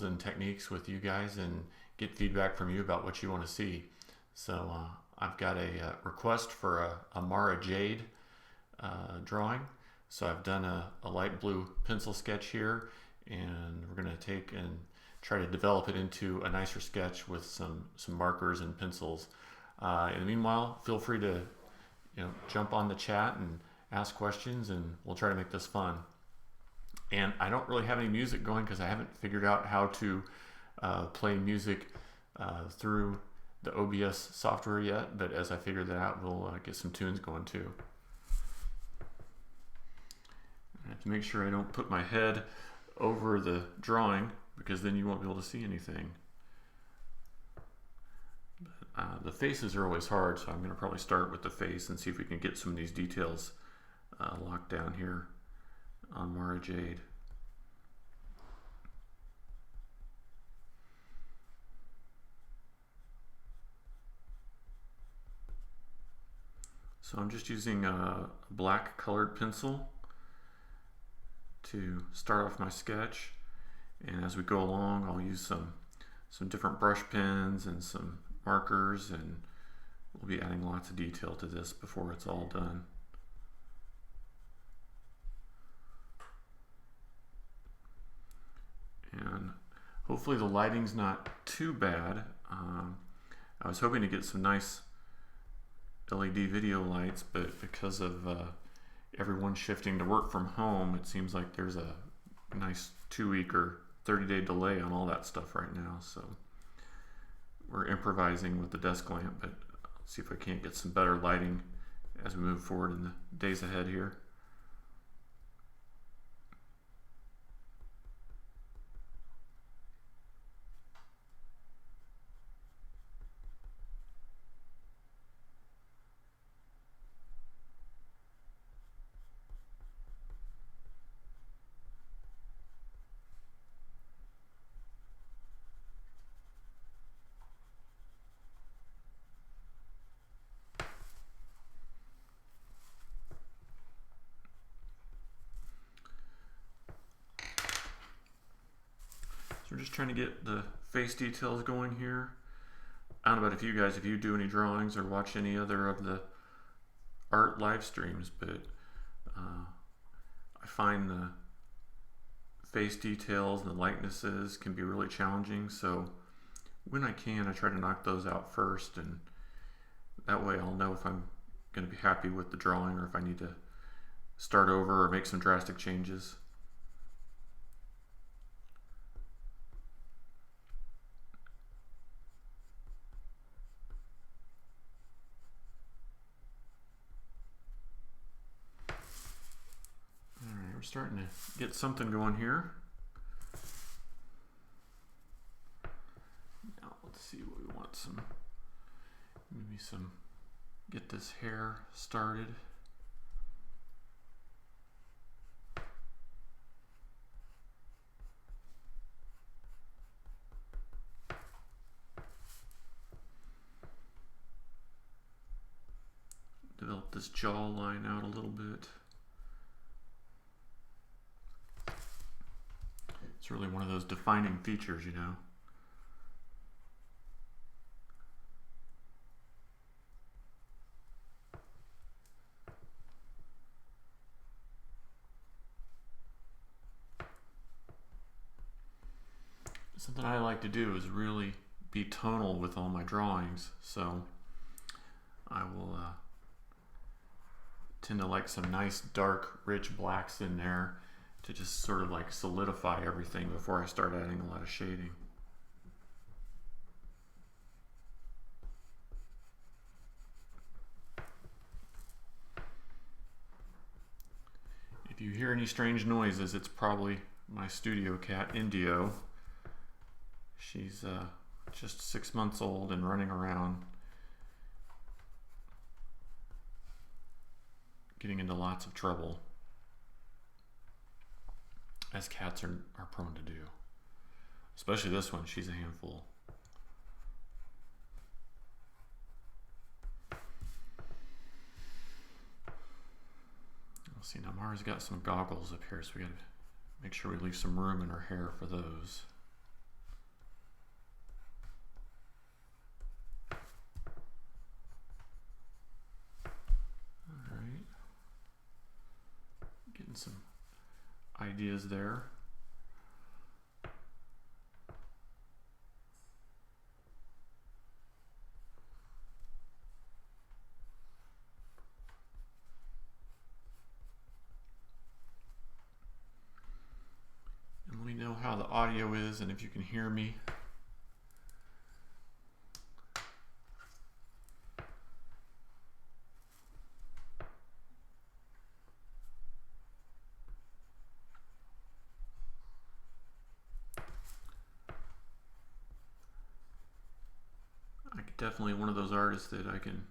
and techniques with you guys and get feedback from you about what you want to see. So I've got a request for a Mara Jade drawing. So I've done a light blue pencil sketch here, and we're going to take and try to develop it into a nicer sketch with some markers and pencils. In the meanwhile, feel free to jump on the chat and ask questions, and we'll try to make this fun. And I don't really have any music going because I haven't figured out how to play music through the OBS software yet, but as I figure that out, we'll get some tunes going too. I have to make sure I don't put my head over the drawing, because then you won't be able to see anything. But, the faces are always hard, so I'm going to probably start with the face and see if we can get some of these details locked down here on Mara Jade. So I'm just using a black colored pencil to start off my sketch, and as we go along I'll use some different brush pens and some markers, and we'll be adding lots of detail to this before it's all done. And hopefully the lighting's not too bad. I was hoping to get some nice LED video lights, but because of everyone shifting to work from home, it seems like there's a nice 2-week or 30-day delay on all that stuff right now. So we're improvising with the desk lamp, but I'll see if I can't get some better lighting as we move forward in the days ahead here. We're just trying to get the face details going here. I don't know about you guys, if you do any drawings or watch any other of the art live streams, but I find the face details and the likenesses can be really challenging. So when I can, I try to knock those out first, and that way I'll know if I'm going to be happy with the drawing or if I need to start over or make some drastic changes. We're starting to get something going here. Now let's see what we want. Get this hair started. Develop this jawline out a little bit. It's really one of those defining features, you know. Something I like to do is really be tonal with all my drawings, so I will tend to like some nice dark rich blacks in there to just sort of like solidify everything before I start adding a lot of shading. If you hear any strange noises, it's probably my studio cat, Indio. She's just 6 months old and running around, getting into lots of trouble, as cats are prone to do. Especially this one, she's a handful. Let's see, now Mara's got some goggles up here, so we gotta make sure we leave some room in her hair for those. ideas there. And let me know how the audio is and if you can hear me. Definitely one of those artists that I can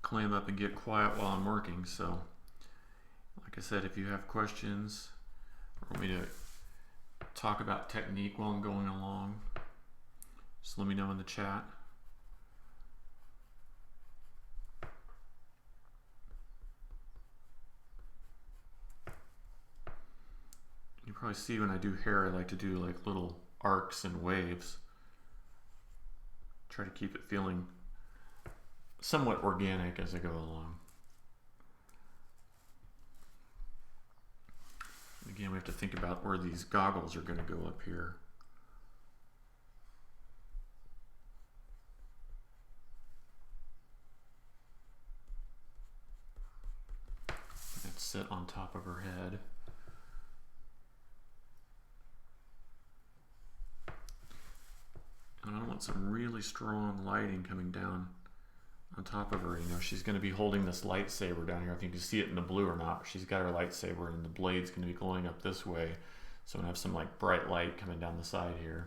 clam up and get quiet while I'm working. So like I said, if you have questions or want me to talk about technique while I'm going along, just let me know in the chat. You probably see when I do hair, I like to do like little arcs and waves. Try to keep it feeling somewhat organic as I go along. Again, we have to think about where these goggles are going to go up here. That sit on top of her head. And I want some really strong lighting coming down on top of her. You know, she's going to be holding this lightsaber down here. I think you can see it in the blue or not. She's got her lightsaber and the blade's going to be going up this way. So I'm going to have some like bright light coming down the side here.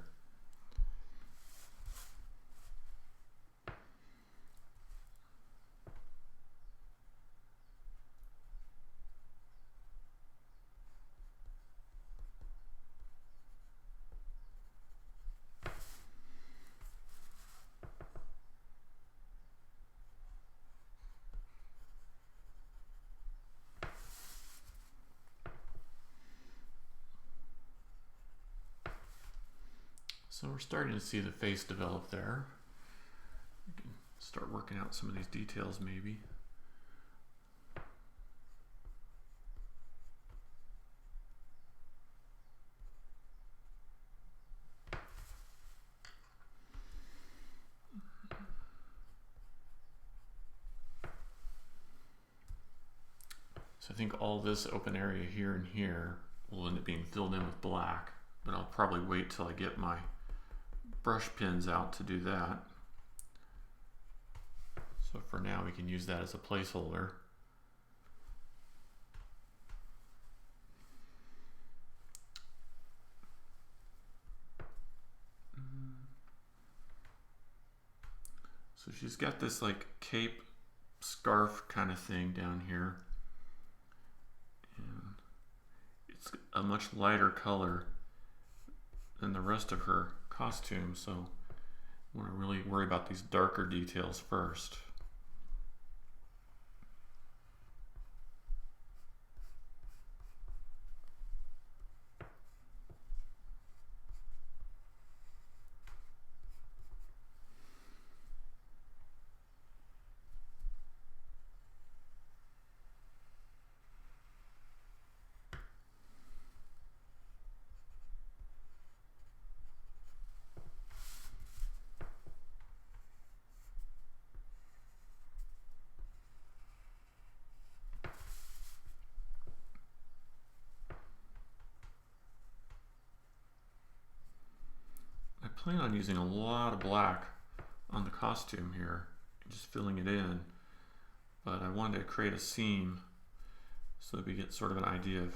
So we're starting to see the face develop there. We can start working out some of these details maybe. So I think all this open area here and here will end up being filled in with black, but I'll probably wait till I get my brush pins out to do that. So for now we can use that as a placeholder. So she's got this like cape scarf kind of thing down here. And it's a much lighter color than the rest of her costume, so I want to really worry about these darker details first. I plan on using a lot of black on the costume here, just filling it in, but I wanted to create a seam so that we get sort of an idea of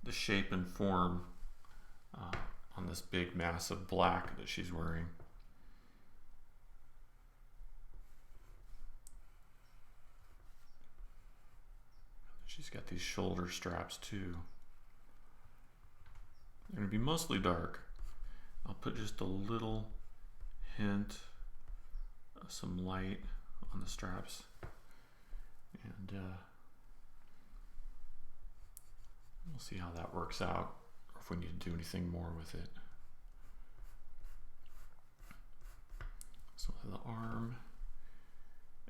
the shape and form on this big mass of black that she's wearing. She's got these shoulder straps too. They're going to be mostly dark. I'll put just a little hint of some light on the straps, and we'll see how that works out, or if we need to do anything more with it. So the arm,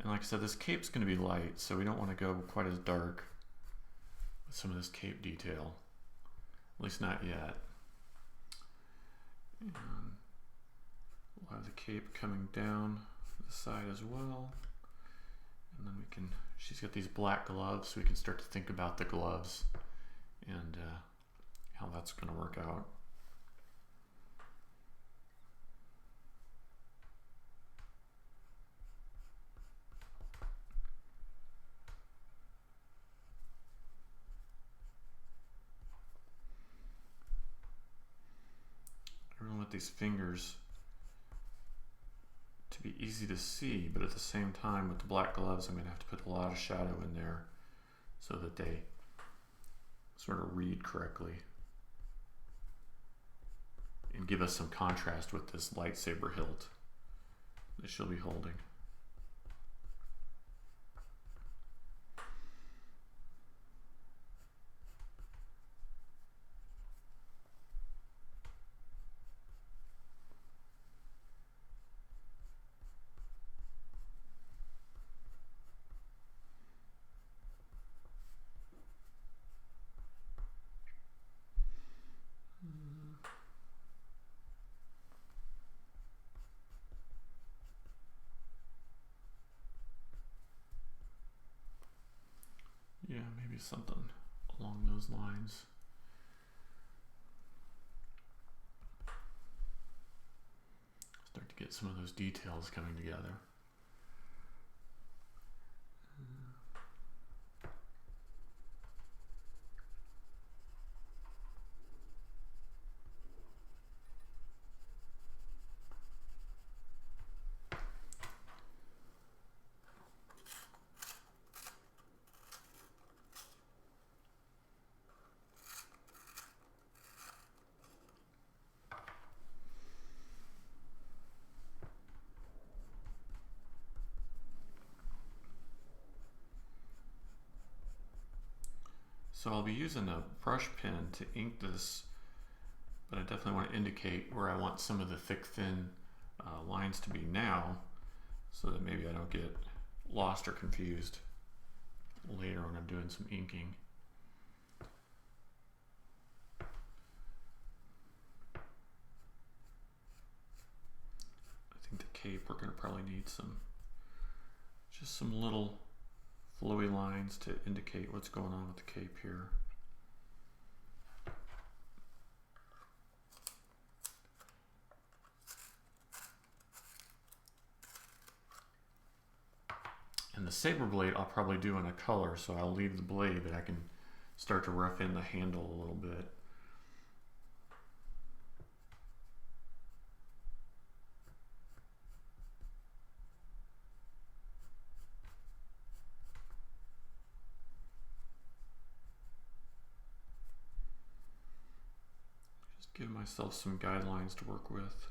and like I said, this cape's going to be light, so we don't want to go quite as dark with some of this cape detail. least not yet. And we'll have the cape coming down the side as well. And then we can, she's got these black gloves, so we can start to think about the gloves and how that's going to work out. I really want these fingers to be easy to see, but at the same time with the black gloves I'm going to have to put a lot of shadow in there so that they sort of read correctly and give us some contrast with this lightsaber hilt that she'll be holding. Yeah, maybe something along those lines. Start to get some of those details coming together. So I'll be using a brush pen to ink this, but I definitely want to indicate where I want some of the thick, thin lines to be now, so that maybe I don't get lost or confused later when I'm doing some inking. I think the cape, we're going to probably need just some little flowy lines to indicate what's going on with the cape here. And the saber blade I'll probably do in a color, so I'll leave the blade, but I can start to rough in the handle a little bit. Give myself some guidelines to work with.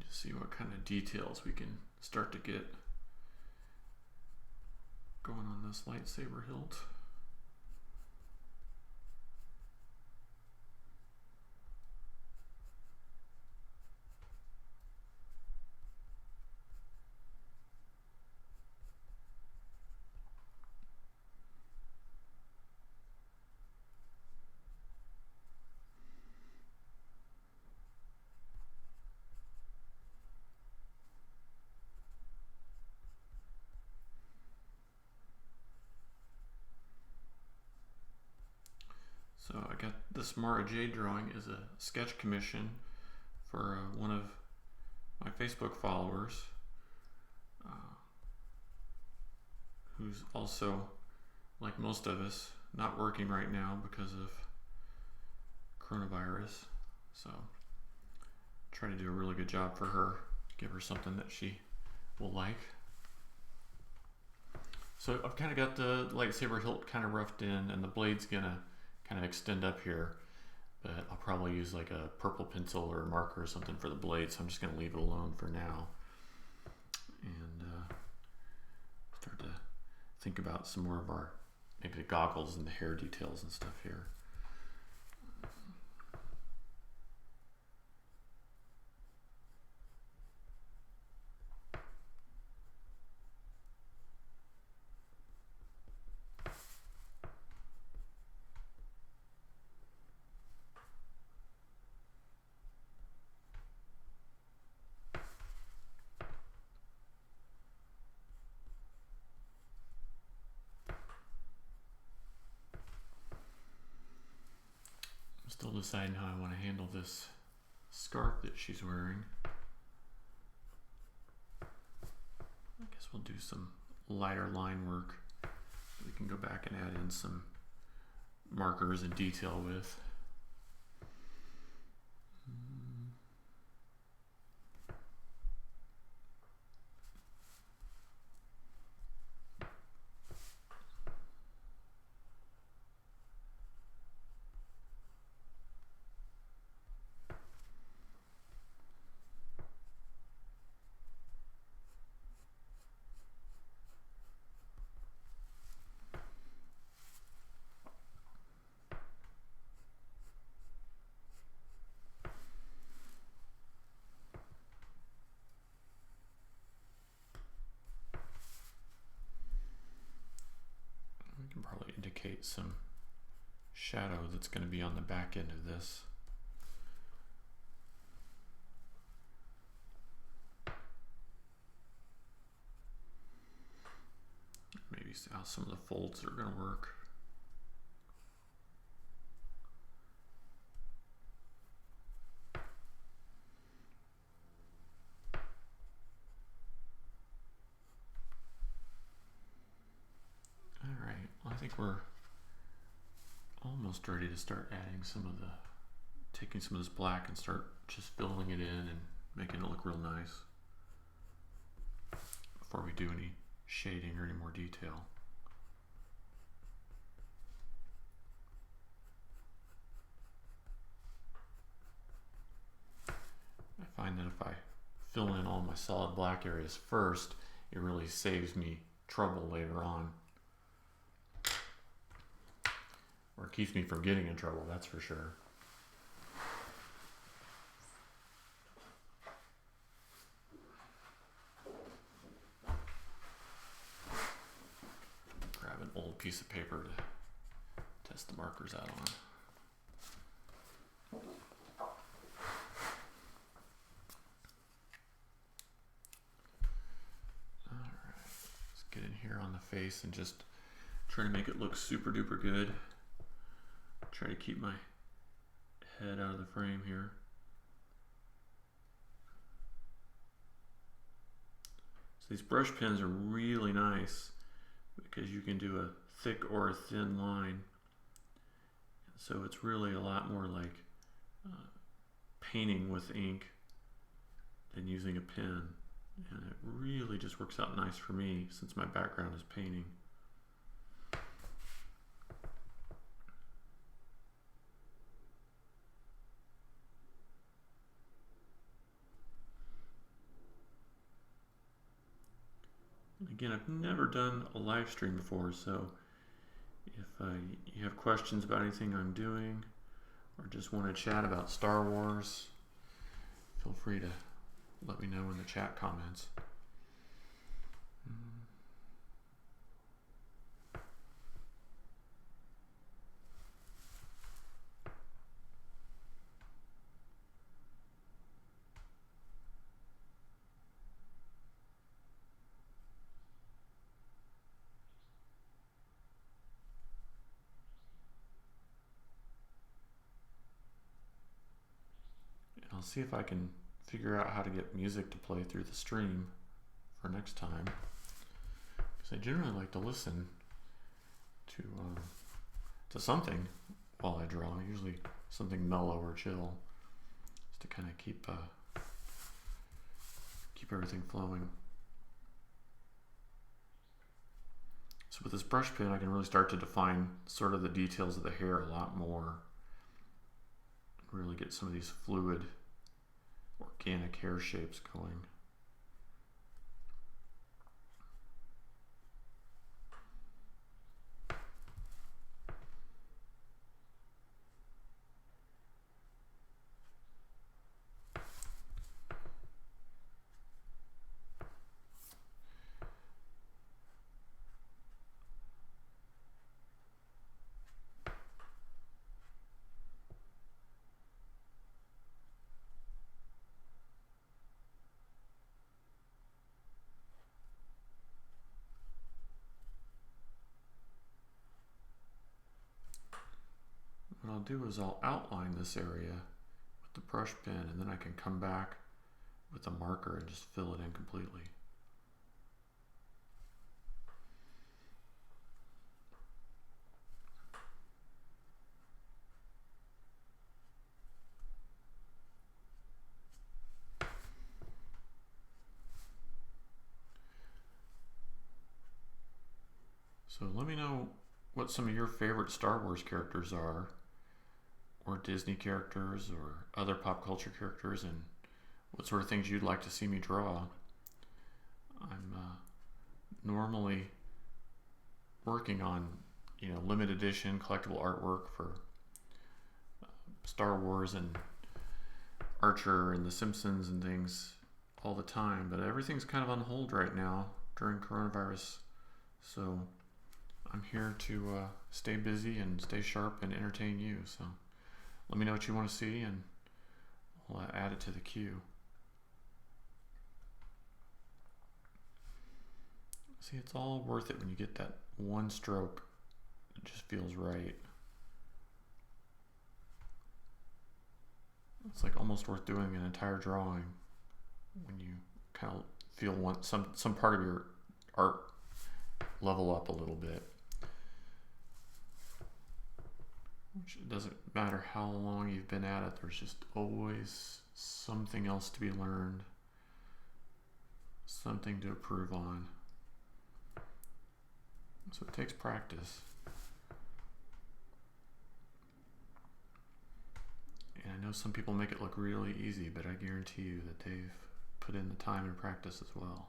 See what kind of details we can start to get going on this lightsaber hilt. So I got this Mara Jade drawing is a sketch commission for one of my Facebook followers, who's also, like most of us, not working right now because of coronavirus. So try to do a really good job for her, give her something that she will like. So I've kind of got the lightsaber hilt kind of roughed in, and the blade's gonna kind of extend up here. But I'll probably use like a purple pencil or a marker or something for the blade, so I'm just gonna leave it alone for now. And start to think about some more of our, maybe the goggles and the hair details and stuff here. Still deciding how I want to handle this scarf that she's wearing. I guess we'll do some lighter line work we can go back and add in some markers and detail with. Probably indicate some shadow that's going to be on the back end of this. Maybe see how some of the folds are going to work. I think we're almost ready to start adding taking some of this black and start just filling it in and making it look real nice before we do any shading or any more detail. I find that if I fill in all my solid black areas first, it really saves me trouble later on. Or keeps me from getting in trouble, that's for sure. Grab an old piece of paper to test the markers out on. Alright, let's get in here on the face and just try to make it look super duper good. Try to keep my head out of the frame here. So these brush pens are really nice because you can do a thick or a thin line. So it's really a lot more like painting with ink than using a pen. And it really just works out nice for me since my background is painting. Again, I've never done a live stream before, so if you have questions about anything I'm doing or just want to chat about Star Wars, feel free to let me know in the chat comments. I'll see if I can figure out how to get music to play through the stream for next time, because I generally like to listen to something while I draw, usually something mellow or chill, just to kind of keep everything flowing. So with this brush pen, I can really start to define sort of the details of the hair a lot more. Really get some of these fluid, organic hair shapes going. What I'll do is I'll outline this area with the brush pen, and then I can come back with a marker and just fill it in completely. So let me know what some of your favorite Star Wars characters are, or Disney characters, or other pop culture characters, and what sort of things you'd like to see me draw. I'm normally working on, limited edition collectible artwork for Star Wars and Archer and The Simpsons and things all the time, but everything's kind of on hold right now during coronavirus. So I'm here to stay busy and stay sharp and entertain you. So let me know what you want to see, and I'll add it to the queue. See, it's all worth it when you get that one stroke. It just feels right. It's like almost worth doing an entire drawing when you kind of feel some part of your art level up a little bit. Which it doesn't matter how long you've been at it, there's just always something else to be learned, something to improve on. So it takes practice. And I know some people make it look really easy, but I guarantee you that they've put in the time and practice as well.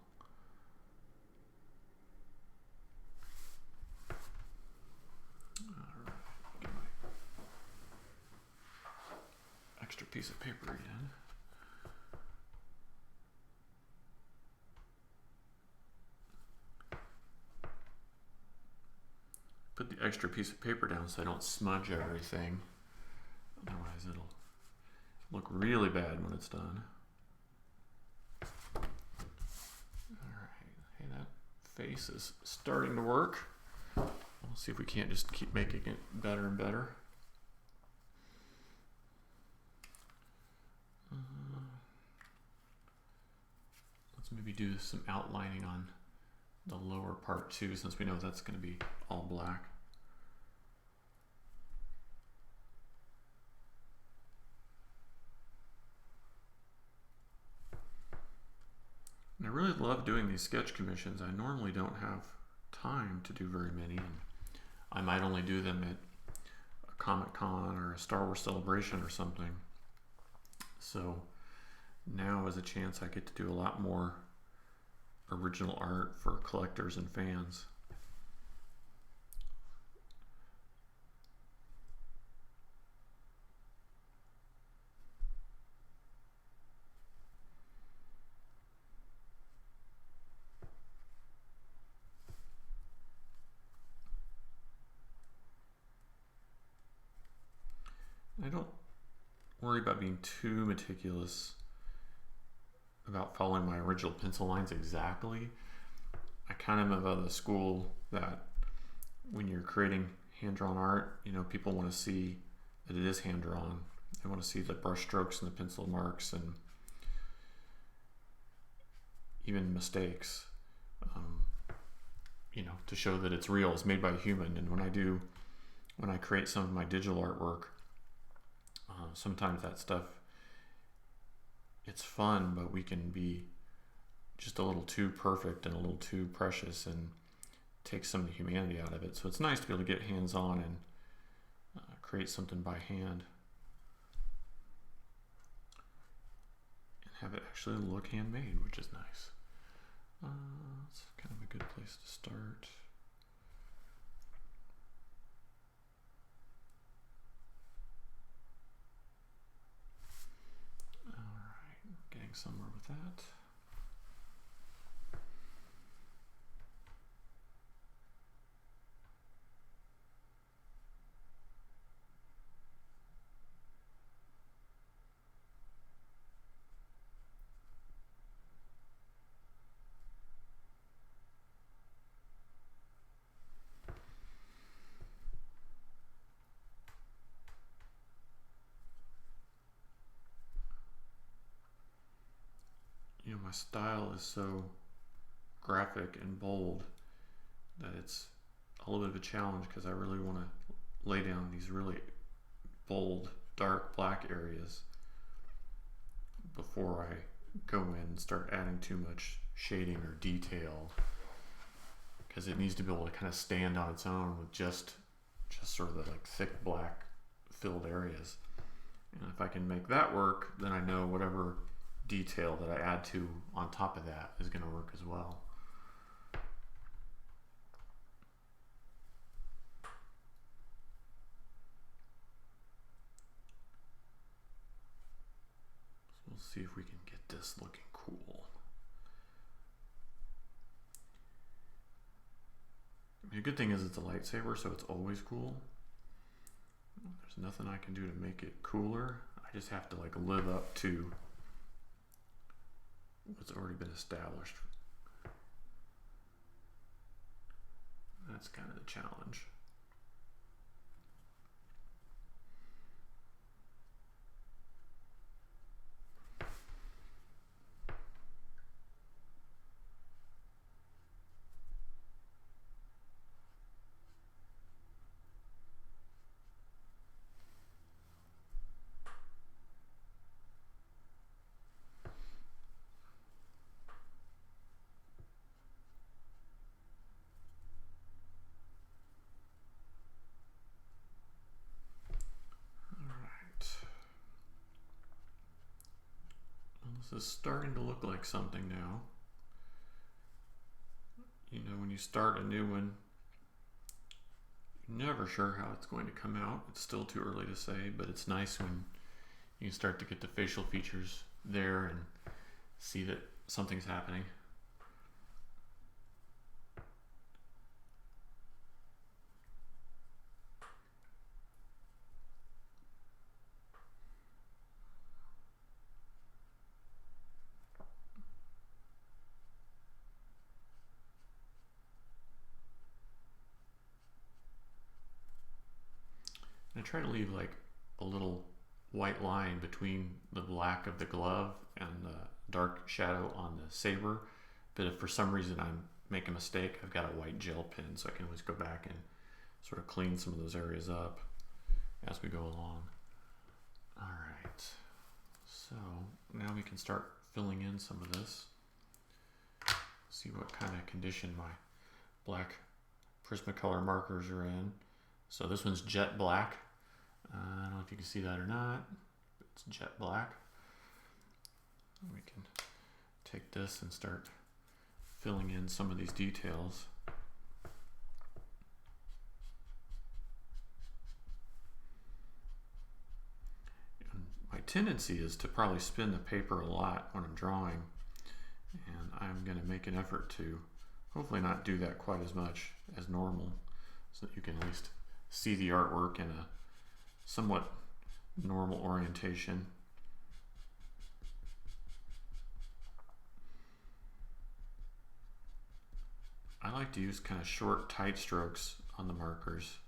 Extra piece of paper again. Put the extra piece of paper down so I don't smudge everything. Otherwise it'll look really bad when it's done. Alright, hey, that face is starting to work. We'll see if we can't just keep making it better and better. Let's maybe do some outlining on the lower part too, since we know that's going to be all black. And I really love doing these sketch commissions. I normally don't have time to do very many, and I might only do them at a Comic-Con or a Star Wars Celebration or something. So now is a chance I get to do a lot more original art for collectors and fans. I don't worry about being too meticulous about following my original pencil lines exactly. I kind of am of the school that when you're creating hand-drawn art, people want to see that it is hand-drawn. They want to see the brush strokes and the pencil marks and even mistakes, to show that it's real, it's made by a human. And when I create some of my digital artwork, sometimes that stuff, it's fun, but we can be just a little too perfect and a little too precious and takes some of the humanity out of it. So it's nice to be able to get hands-on and create something by hand and have it actually look handmade, which is nice. It's kind of a good place to start. Alright, getting somewhere with that. You know, my style is so graphic and bold that it's a little bit of a challenge because I really want to lay down these really bold, dark black areas before I go in and start adding too much shading or detail, because it needs to be able to kind of stand on its own with just sort of the like thick black filled areas. And if I can make that work, then I know whatever detail that I add to on top of that is going to work as well. So we'll see if we can get this looking cool. I mean, the good thing is it's a lightsaber, so it's always cool. There's nothing I can do to make it cooler. I just have to like live up to what's already been established. That's kind of the challenge. This is starting to look like something now. You know, when you start a new one, you're never sure how it's going to come out. It's still too early to say, but it's nice when you start to get the facial features there and see that something's happening. I try to leave like a little white line between the black of the glove and the dark shadow on the saber. But if for some reason I make a mistake, I've got a white gel pen, so I can always go back and sort of clean some of those areas up as we go along. All right, so now we can start filling in some of this. See what kind of condition my black Prismacolor markers are in. So this one's jet black. I don't know if you can see that or not. It's jet black. We can take this and start filling in some of these details. And my tendency is to probably spin the paper a lot when I'm drawing, and I'm going to make an effort to hopefully not do that quite as much as normal, so that you can at least see the artwork in a somewhat normal orientation. I like to use kind of short, tight strokes on the markers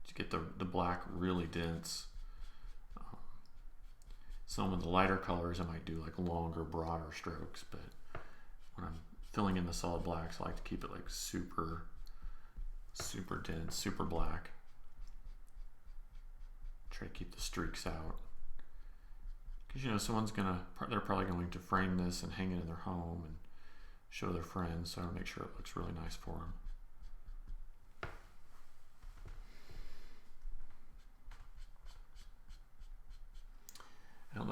to get the black really dense. Some of the lighter colors I might do like longer, broader strokes, but when I'm filling in the solid blacks, I like to keep it like super dense, super black. Try to keep the streaks out, because you know they're probably going to frame this and hang it in their home and show their friends, so I want to make sure it looks really nice for them.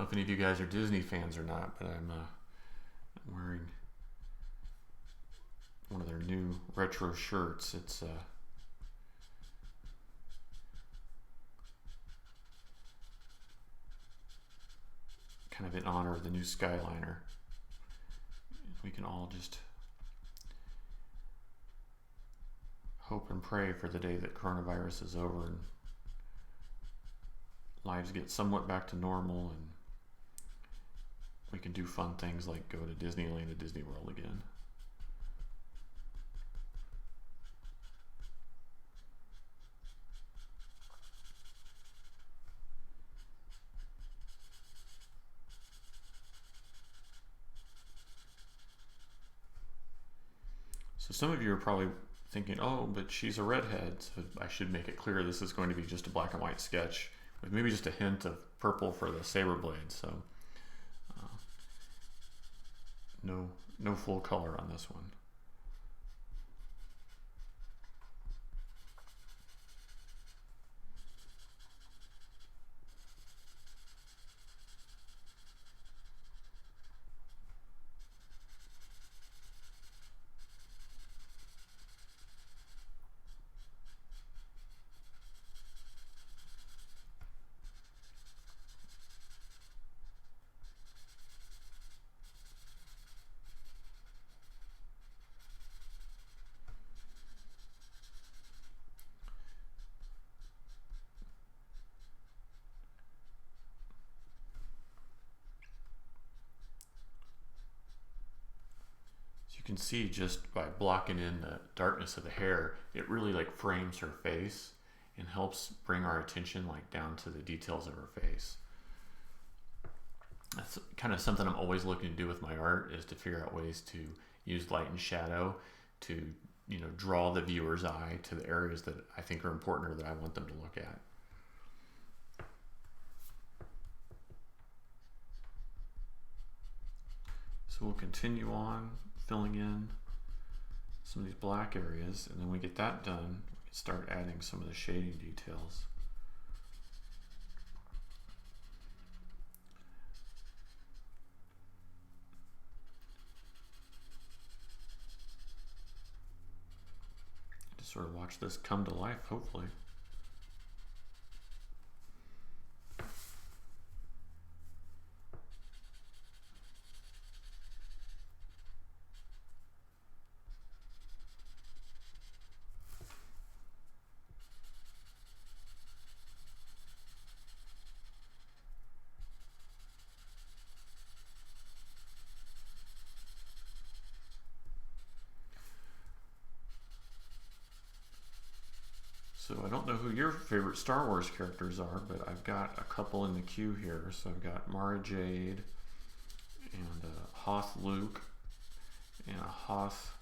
know if any of you guys are Disney fans or not, but I'm wearing one of their new retro shirts. It's kind of in honor of the new Skyliner. We can all just hope and pray for the day that coronavirus is over and lives get somewhat back to normal and we can do fun things like go to Disneyland and Disney World again. So some of you are probably thinking, oh, but she's a redhead, so I should make it clear this is going to be just a black and white sketch with maybe just a hint of purple for the saber blade. So no full color on this one. You can see just by blocking in the darkness of the hair, it really like frames her face and helps bring our attention like down to the details of her face. That's kind of something I'm always looking to do with my art, is to figure out ways to use light and shadow to, you know, draw the viewer's eye to the areas that I think are important or that I want them to look at. So we'll continue on filling in some of these black areas, and then we get that done, we can start adding some of the shading details. Just sort of watch this come to life, hopefully. So I don't know who your favorite Star Wars characters are, but I've got a couple in the queue here. So I've got Mara Jade and Hoth Luke and a Hoth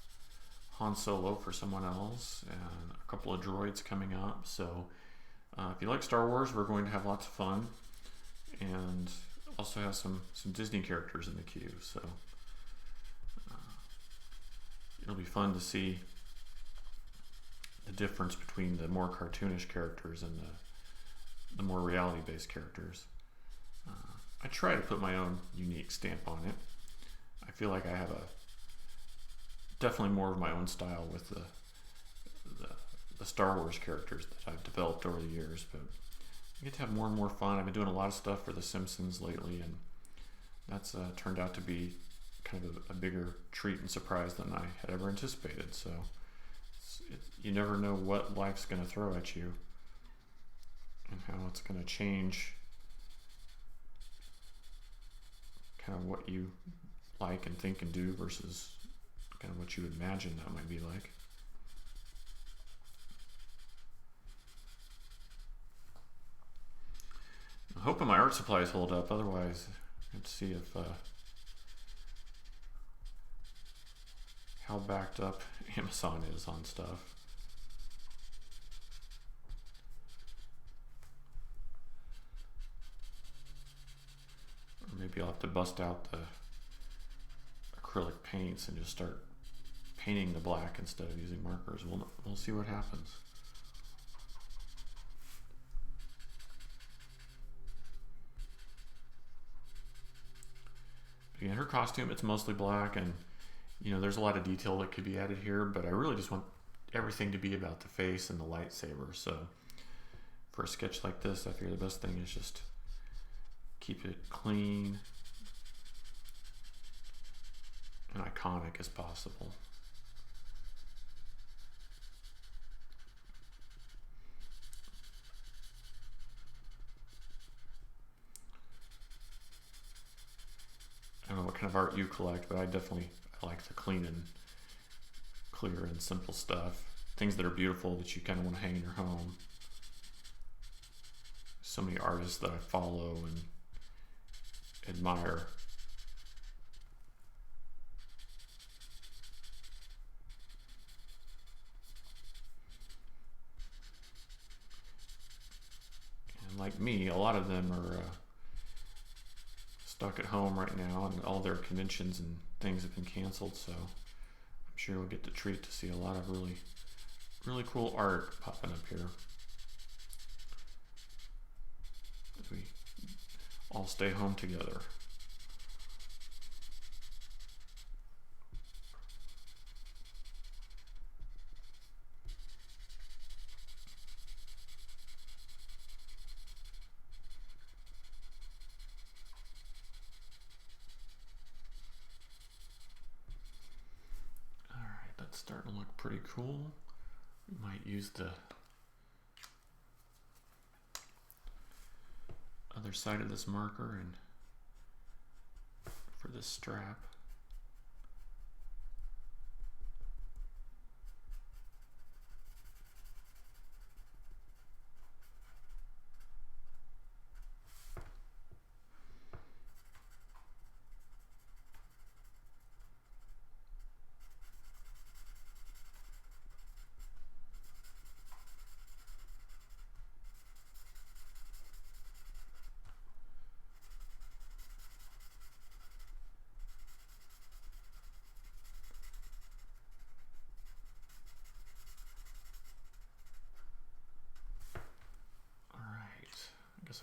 Han Solo for someone else, and a couple of droids coming up. So if you like Star Wars, we're going to have lots of fun, and also have some Disney characters in the queue. So it'll be fun to see the difference between the more cartoonish characters and the more reality-based characters. I try to put my own unique stamp on it. I feel like I have definitely more of my own style with the Star Wars characters that I've developed over the years, but I get to have more and more fun. I've been doing a lot of stuff for The Simpsons lately, and that's turned out to be kind of a bigger treat and surprise than I had ever anticipated. So you never know what life's going to throw at you and how it's going to change kind of what you like and think and do versus kind of what you imagine that might be like. I'm hoping my art supplies hold up, otherwise let's see if how backed up Amazon is on stuff. Or maybe I'll have to bust out the acrylic paints and just start painting the black instead of using markers. We'll see what happens. again, her costume, it's mostly black, and you know, there's a lot of detail that could be added here, but I really just want everything to be about the face and the lightsaber. So for a sketch like this, I figure the best thing is just keep it clean and iconic as possible. I don't know what kind of art you collect, but I like the clean and clear and simple stuff. Things that are beautiful that you kind of want to hang in your home. So many artists that I follow and admire. And like me, a lot of them are stuck at home right now, and all their conventions and things have been canceled, so I'm sure we'll get the treat to see a lot of really cool art popping up here as we all stay home together. Starting to look pretty cool. We might use the other side of this marker and for this strap.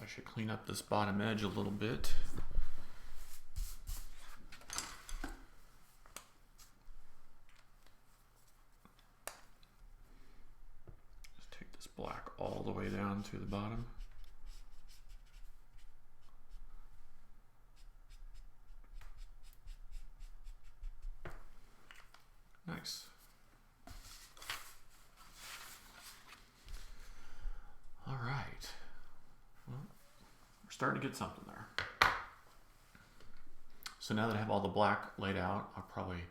I should clean up this bottom edge a little bit. Just take this black all the way down to the bottom. Nice. All right. Well, we're starting to get something there. So now that I have all the black laid out, I'll probably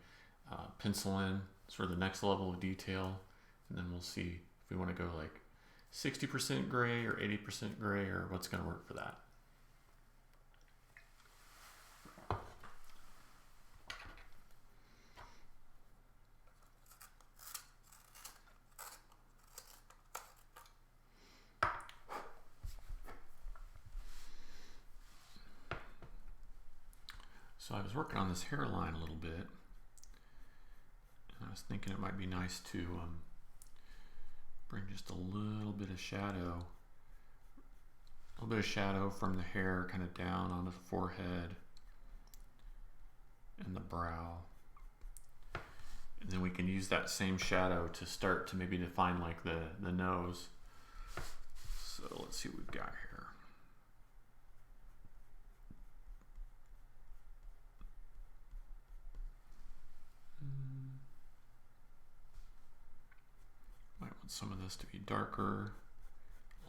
pencil in sort of the next level of detail, and then we'll see if we want to go like 60% gray or 80% gray or what's going to work for that. So I was working on this hairline a little bit, and I was thinking it might be nice to bring just a little bit of shadow from the hair kind of down onto the forehead and the brow. And then we can use that same shadow to start to maybe define like the nose. So let's see what we've got here. Might want some of this to be darker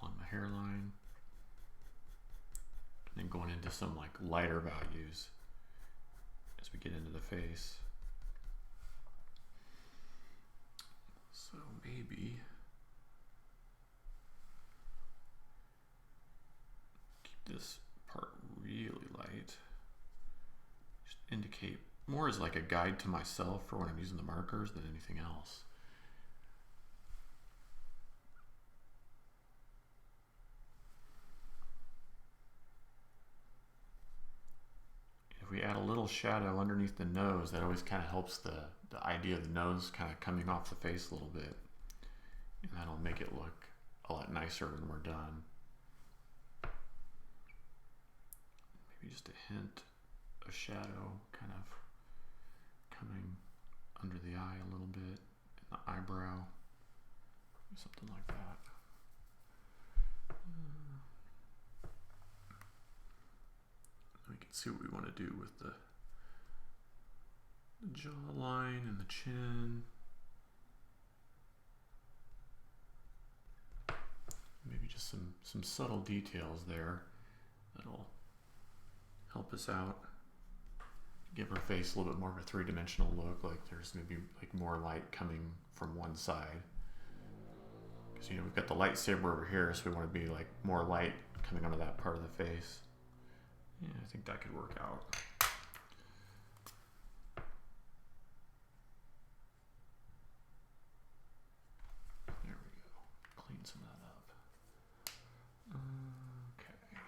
along the hairline, and then going into some like lighter values as we get into the face. So maybe keep this part really light. Just indicate more as like a guide to myself for when I'm using the markers than anything else. If we add a little shadow underneath the nose, that always kind of helps the idea of the nose kind of coming off the face a little bit. And that'll make it look a lot nicer when we're done. Maybe just a hint a shadow kind of coming under the eye a little bit, in the eyebrow, something like that. We can see what we want to do with the jawline and the chin. Maybe just some subtle details there that'll help us out. Give our face a little bit more of a three-dimensional look, like there's maybe like more light coming from one side. Because we've got the lightsaber over here, so we want to be like more light coming onto that part of the face. Yeah, I think that could work out. There we go. Clean some of that up. Okay.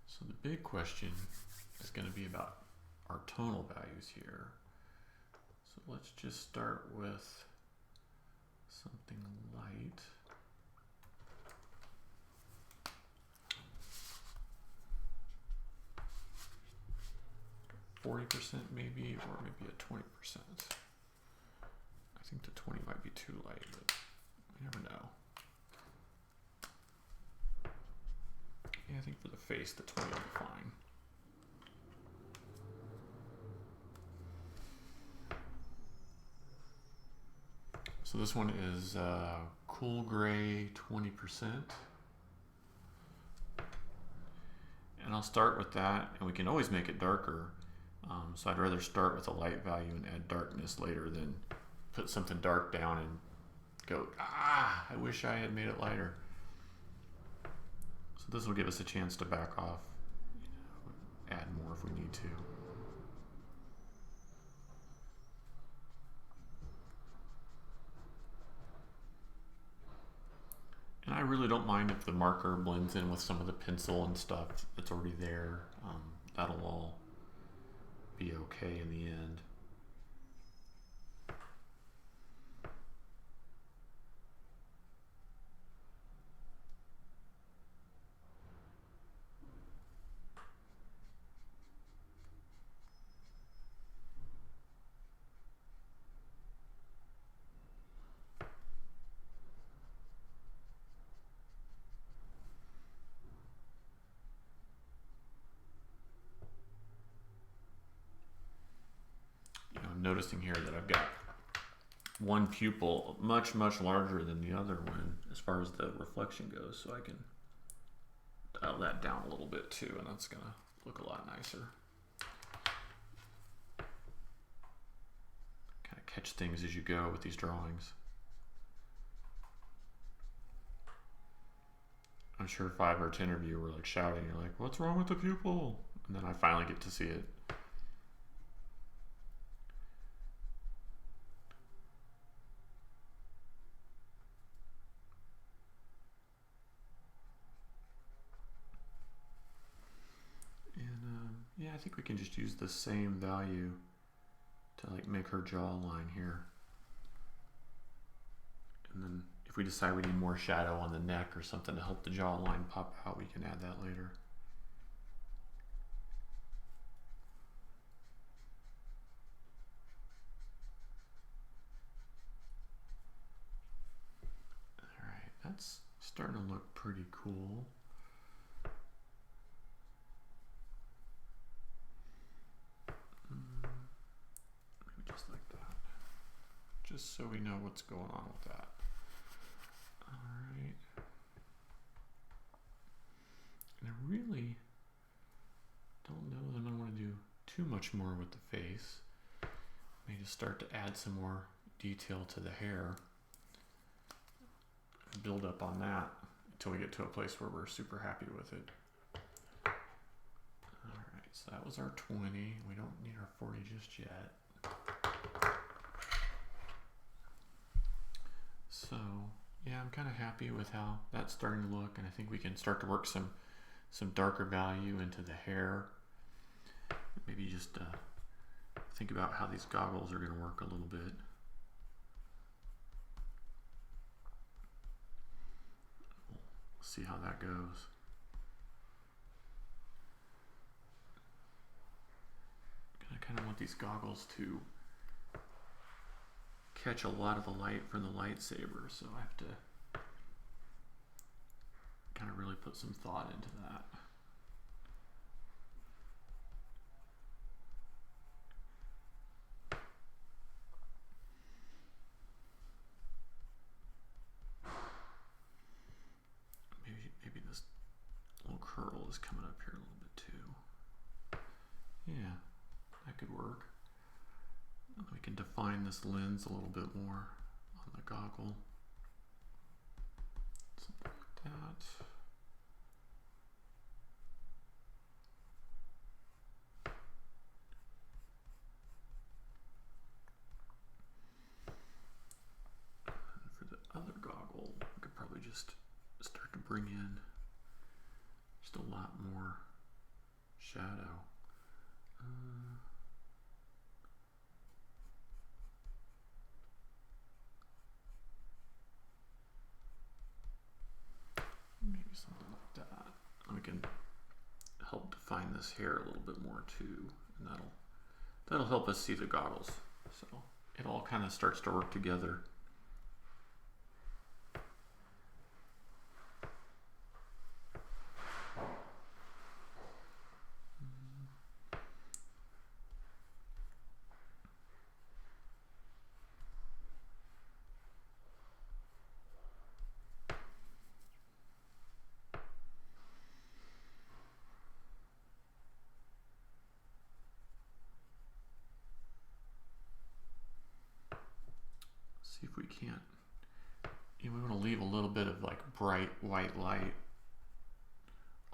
So the big question is going to be about our tonal values here. So let's just start with something light. 40% maybe, or maybe a 20%. I think the 20 might be too light, but we never know. Yeah, I think for the face, the 20 will be fine. So this one is cool gray 20%. And I'll start with that, and we can always make it darker. So I'd rather start with a light value and add darkness later than put something dark down and go, I wish I had made it lighter. So this will give us a chance to back off, add more if we need to. And I really don't mind if the marker blends in with some of the pencil and stuff that's already there. That'll all be okay in the end. Noticing here that I've got one pupil much larger than the other one as far as the reflection goes, so I can dial that down a little bit too, and that's gonna look a lot nicer. Kind of catch things as you go with these drawings. I'm sure 5 or 10 of you were like shouting, you're like, what's wrong with the pupil? And then I finally get to see it. Yeah, I think we can just use the same value to like make her jawline here. And then if we decide we need more shadow on the neck or something to help the jawline pop out, we can add that later. All right, that's starting to look pretty cool. Just so we know what's going on with that. All right. And I really don't know that I want to do too much more with the face. Maybe just start to add some more detail to the hair. Build up on that until we get to a place where we're super happy with it. All right, so that was our 20. We don't need our 40 just yet. So yeah, I'm kind of happy with how that's starting to look, and I think we can start to work some darker value into the hair. Maybe just think about how these goggles are going to work a little bit. We'll see how that goes. kind of want these goggles to catch a lot of the light from the lightsaber, so I have to kind of really put some thought into that. Maybe this little curl is coming up here a little bit too. Yeah, that could work. We can define this lens a little bit more on the goggle. Something like that. And for the other goggle, we could probably just start to bring in just a lot more shadow. Maybe something like that. And we can help define this hair a little bit more too, and that'll help us see the goggles. So it all kind of starts to work together. See if we can't, we want to leave a little bit of like bright white light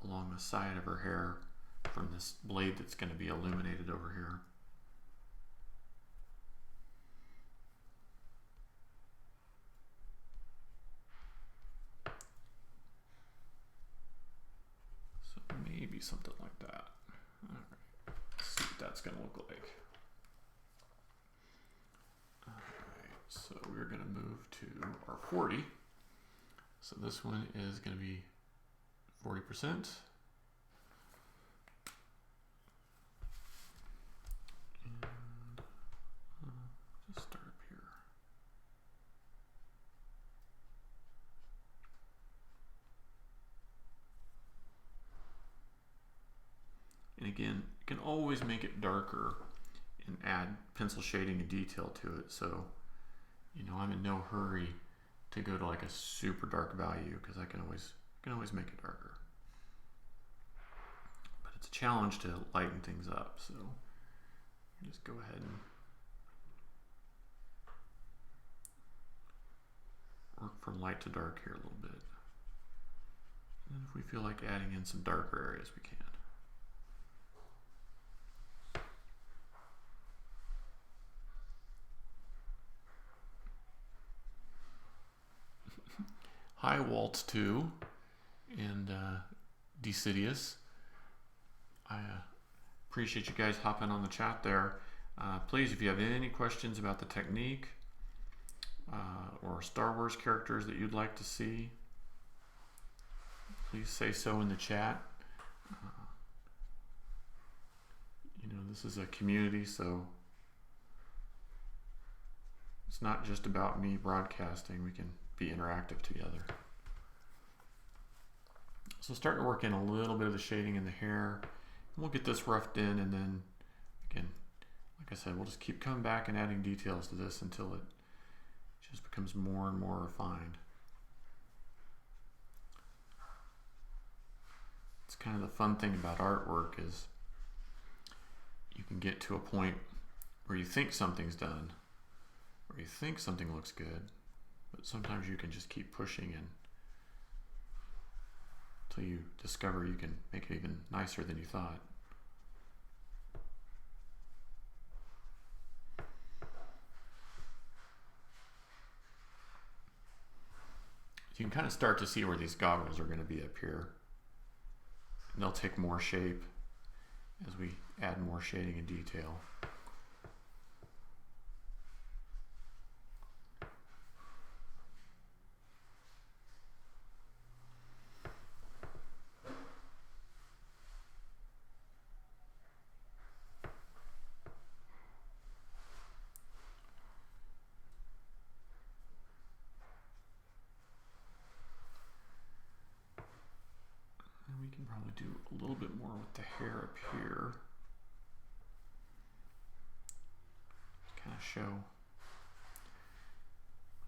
along the side of her hair from this blade that's going to be illuminated over here. So maybe something like that. All right, let's see what that's going to look like. So we're going to move to our 40. So this one is going to be 40%. And just start up here. And again, you can always make it darker and add pencil shading and detail to it. So I'm in no hurry to go to like a super dark value because I can always make it darker. But it's a challenge to lighten things up, so just go ahead and work from light to dark here a little bit. And if we feel like adding in some darker areas, we can. Hi, Waltz 2 and Decidious. I appreciate you guys hopping on the chat there. Please, if you have any questions about the technique or Star Wars characters that you'd like to see, please say so in the chat. This is a community, so it's not just about me broadcasting. We can be interactive together. So starting to work in a little bit of the shading in the hair. We'll get this roughed in, and then again, like I said, we'll just keep coming back and adding details to this until it just becomes more and more refined. It's kind of the fun thing about artwork is you can get to a point where you think something's done, or you think something looks good, but sometimes you can just keep pushing until you discover you can make it even nicer than you thought. You can kind of start to see where these goggles are going to be up here. And they'll take more shape as we add more shading and detail. we can probably do a little bit more with the hair up here. Kind of show,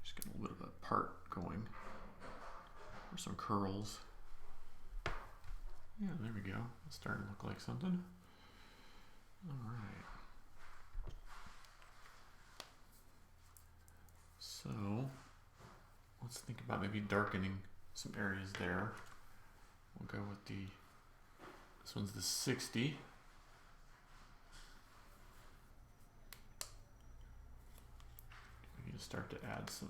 just get a little bit of a part going, or some curls. Yeah, there we go. It's starting to look like something. All right. So let's think about maybe darkening some areas there. We'll go with this one's the 60. We can start to add some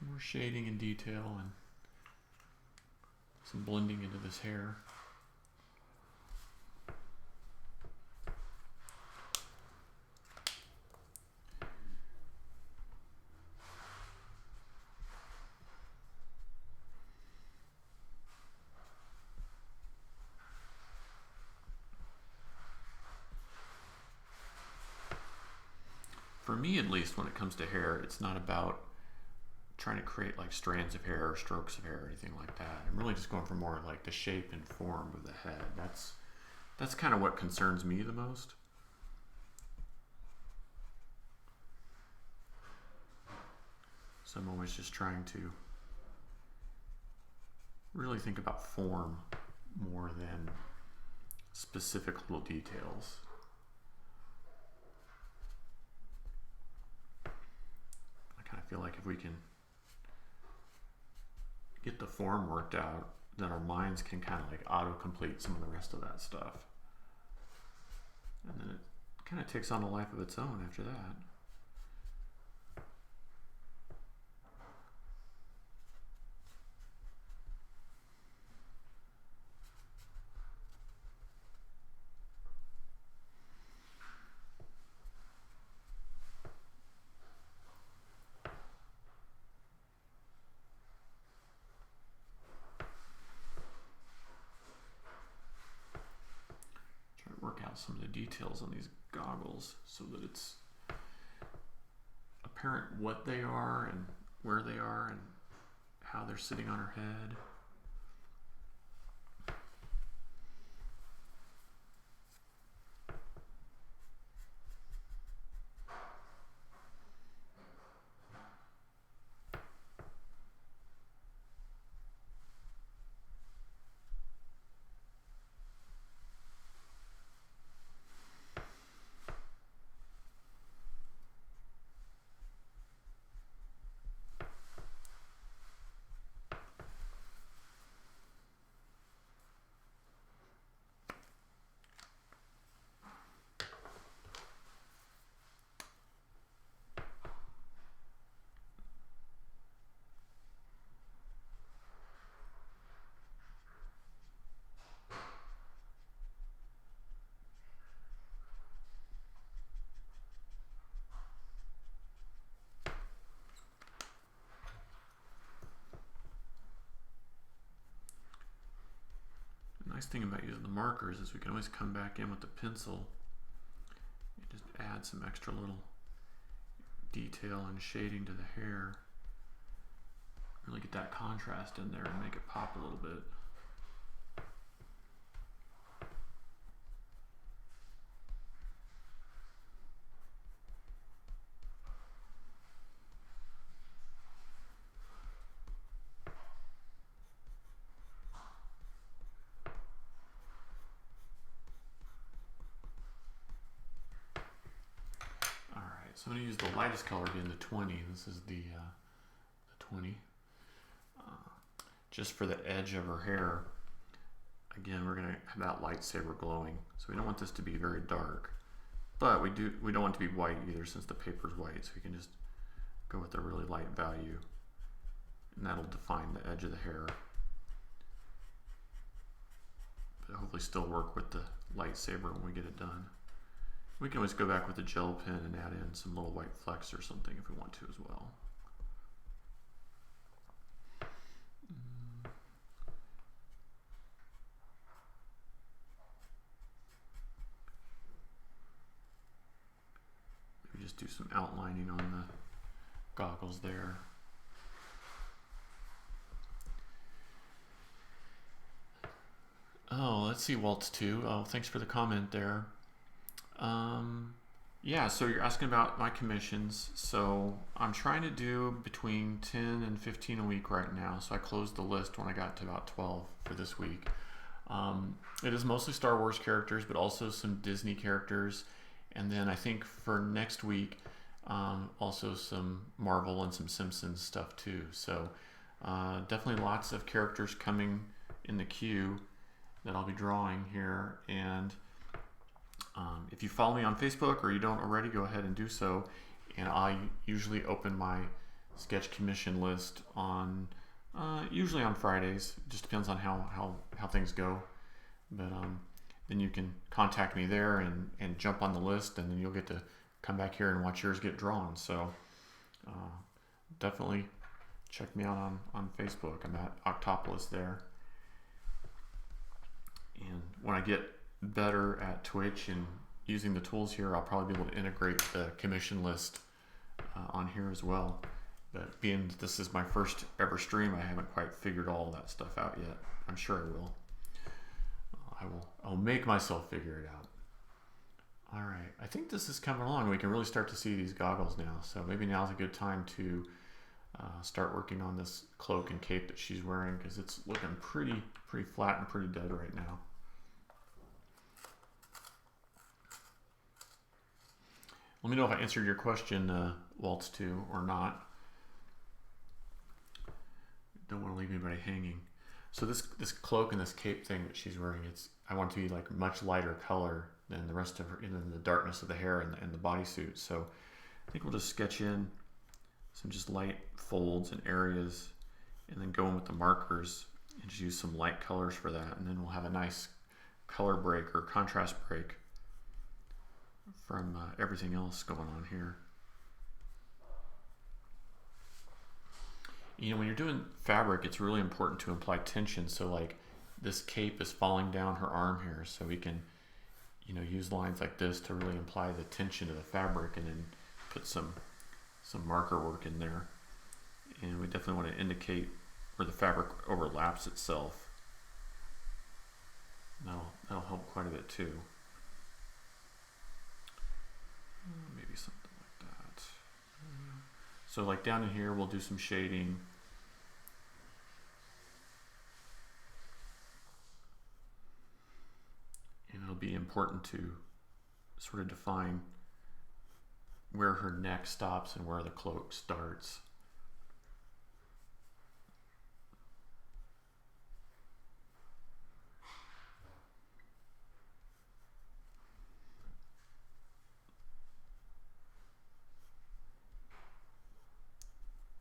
more shading and detail and some blending into this hair. For me, at least, when it comes to hair, it's not about trying to create like strands of hair or strokes of hair or anything like that. I'm really just going for more like the shape and form of the head. That's kind of what concerns me the most. So I'm always just trying to really think about form more than specific little details. I kind of feel like if we can get the form worked out, then our minds can kind of like auto-complete some of the rest of that stuff. And then it kind of takes on a life of its own after that. Some of the details on these goggles so that it's apparent what they are and where they are and how they're sitting on her head. Nice thing about using the markers is we can always come back in with the pencil and just add some extra little detail and shading to the hair. Really get that contrast in there and make it pop a little bit. So I'm going to use the lightest color being the 20. This is the 20. Just for the edge of her hair. Again, we're going to have that lightsaber glowing. So we don't want this to be very dark. But we don't want it to be white either since the paper's white. So we can just go with a really light value. And that'll define the edge of the hair. But hopefully still work with the lightsaber when we get it done. We can always go back with a gel pen and add in some little white flecks or something if we want to as well. Maybe just do some outlining on the goggles there. let's see, Waltz 2. Oh, thanks for the comment there. Yeah, so you're asking about my commissions. So I'm trying to do between 10 and 15 a week right now. So I closed the list when I got to about 12 for this week. It is mostly Star Wars characters, but also some Disney characters. And then I think for next week, also some Marvel and some Simpsons stuff too. So definitely lots of characters coming in the queue that I'll be drawing here. And if you follow me on Facebook or you don't already, go ahead and do so. And I usually open my sketch commission list on usually on Fridays. It just depends on how things go. But then you can contact me there and jump on the list, and then you'll get to come back here and watch yours get drawn. So definitely check me out on Facebook. I'm at Octopolis there. And when I get better at Twitch and using the tools here, I'll probably be able to integrate the commission list on here as well. But being this is my first ever stream, I haven't quite figured all that stuff out yet. I'm sure I will. I'll make myself figure it out. All right, I think this is coming along. We can really start to see these goggles now. So maybe now's a good time to start working on this cloak and cape that she's wearing, because it's looking pretty flat and pretty dead right now. Let me know if I answered your question, Waltz 2, or not. Don't want to leave anybody hanging. So this cloak and this cape thing that she's wearing, I want it to be like much lighter color than the rest of her, than the darkness of the hair and the bodysuit. So I think we'll just sketch in some just light folds and areas, and then go in with the markers and just use some light colors for that. And then we'll have a nice color break or contrast break from everything else going on here. You know, when you're doing fabric, it's really important to apply tension. So like this cape is falling down her arm here, so we can, you know, use lines like this to really apply the tension to the fabric, and then put some marker work in there. And we definitely want to indicate where the fabric overlaps itself. That'll help quite a bit too. Maybe something like that. So like down in here, we'll do some shading. And it'll be important to sort of define where her neck stops and where the cloak starts.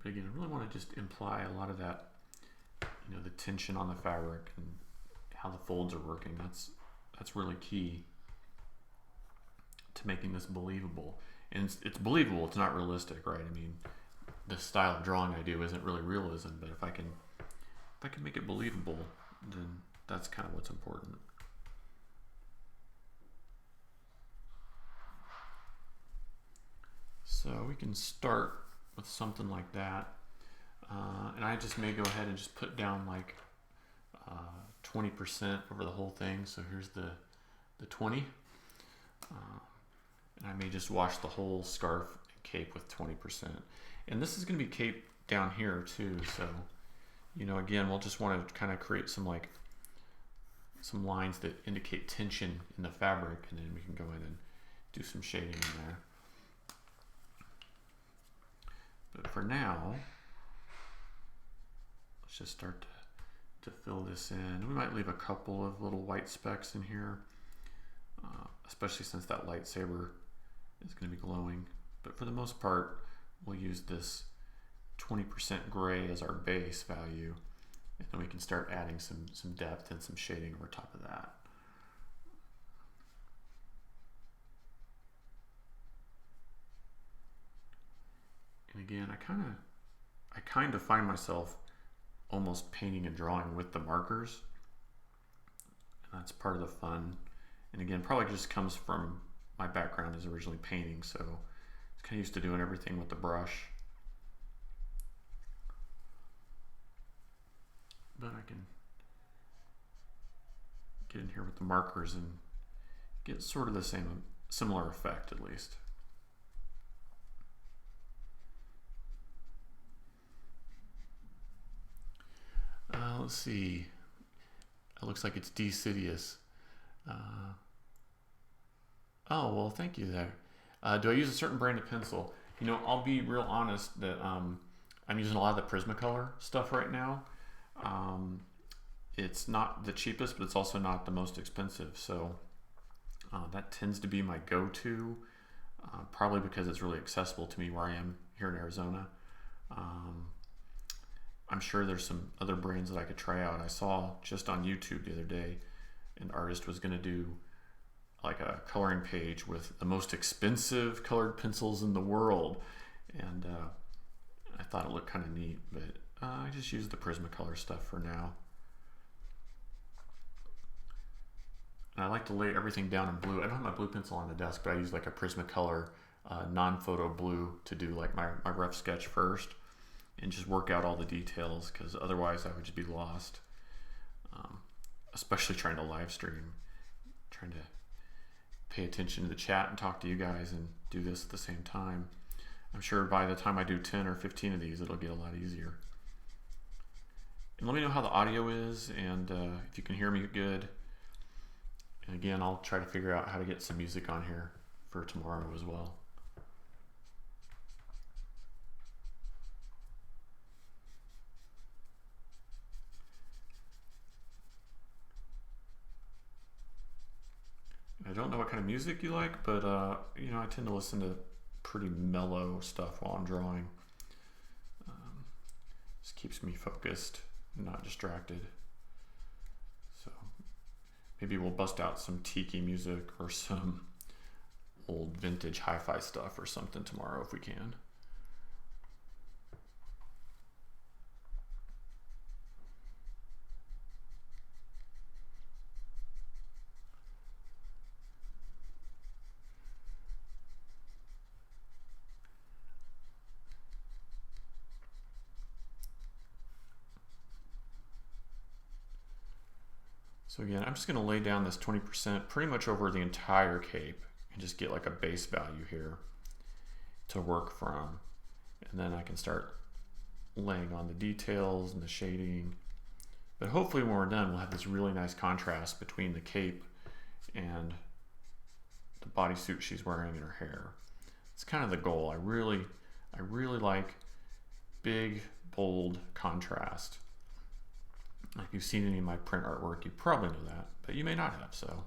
But again, I really want to just imply a lot of that, you know, the tension on the fabric and how the folds are working. That's really key to making this believable. And it's believable, it's not realistic, right? I mean, the style of drawing I do isn't really realism, but if I can make it believable, then that's kind of what's important. So we can start with something like that, and I just may go ahead and just put down like 20% over the whole thing. So here's the 20, and I may just wash the whole scarf and cape with 20%. And this is going to be cape down here too, so you know, again, we'll just want to kind of create some lines that indicate tension in the fabric, and then we can go in and do some shading in there. But for now, let's just start to fill this in. We might leave a couple of little white specks in here, especially since that lightsaber is going to be glowing. But for the most part, we'll use this 20% gray as our base value, and then we can start adding some depth and some shading over top of that. And again, I kind of find myself almost painting and drawing with the markers, and that's part of the fun. And again, probably just comes from my background is originally painting, so I was kind of used to doing everything with the brush. But I can get in here with the markers and get sort of the same, similar effect at least. Let's see. It looks like it's Decidious. Oh, well, thank you there. Do I use a certain brand of pencil? You know, I'll be real honest that I'm using a lot of the Prismacolor stuff right now. It's not the cheapest, but it's also not the most expensive. So that tends to be my go-to, probably because it's really accessible to me where I am here in Arizona. I'm sure there's some other brands that I could try out. I saw just on YouTube the other day, an artist was going to do like a coloring page with the most expensive colored pencils in the world, and I thought it looked kind of neat, but I just use the Prismacolor stuff for now. And I like to lay everything down in blue. I don't have my blue pencil on the desk, but I use like a Prismacolor non-photo blue to do like my rough sketch first and just work out all the details, because otherwise I would just be lost. Especially trying to live stream, trying to pay attention to the chat and talk to you guys and do this at the same time. I'm sure by the time I do 10 or 15 of these, it'll get a lot easier. And let me know how the audio is, and if you can hear me good. And again, I'll try to figure out how to get some music on here for tomorrow as well. I don't know what kind of music you like, but you know, I tend to listen to pretty mellow stuff while I'm drawing. Just keeps me focused and not distracted. So maybe we'll bust out some tiki music or some old vintage hi-fi stuff or something tomorrow if we can. So again, I'm just going to lay down this 20% pretty much over the entire cape and just get like a base value here to work from. And then I can start laying on the details and the shading. But hopefully when we're done, we'll have this really nice contrast between the cape and the bodysuit she's wearing and her hair. It's kind of the goal. I really like big, bold contrast. If you've seen any of my print artwork, you probably know that, but you may not have, so.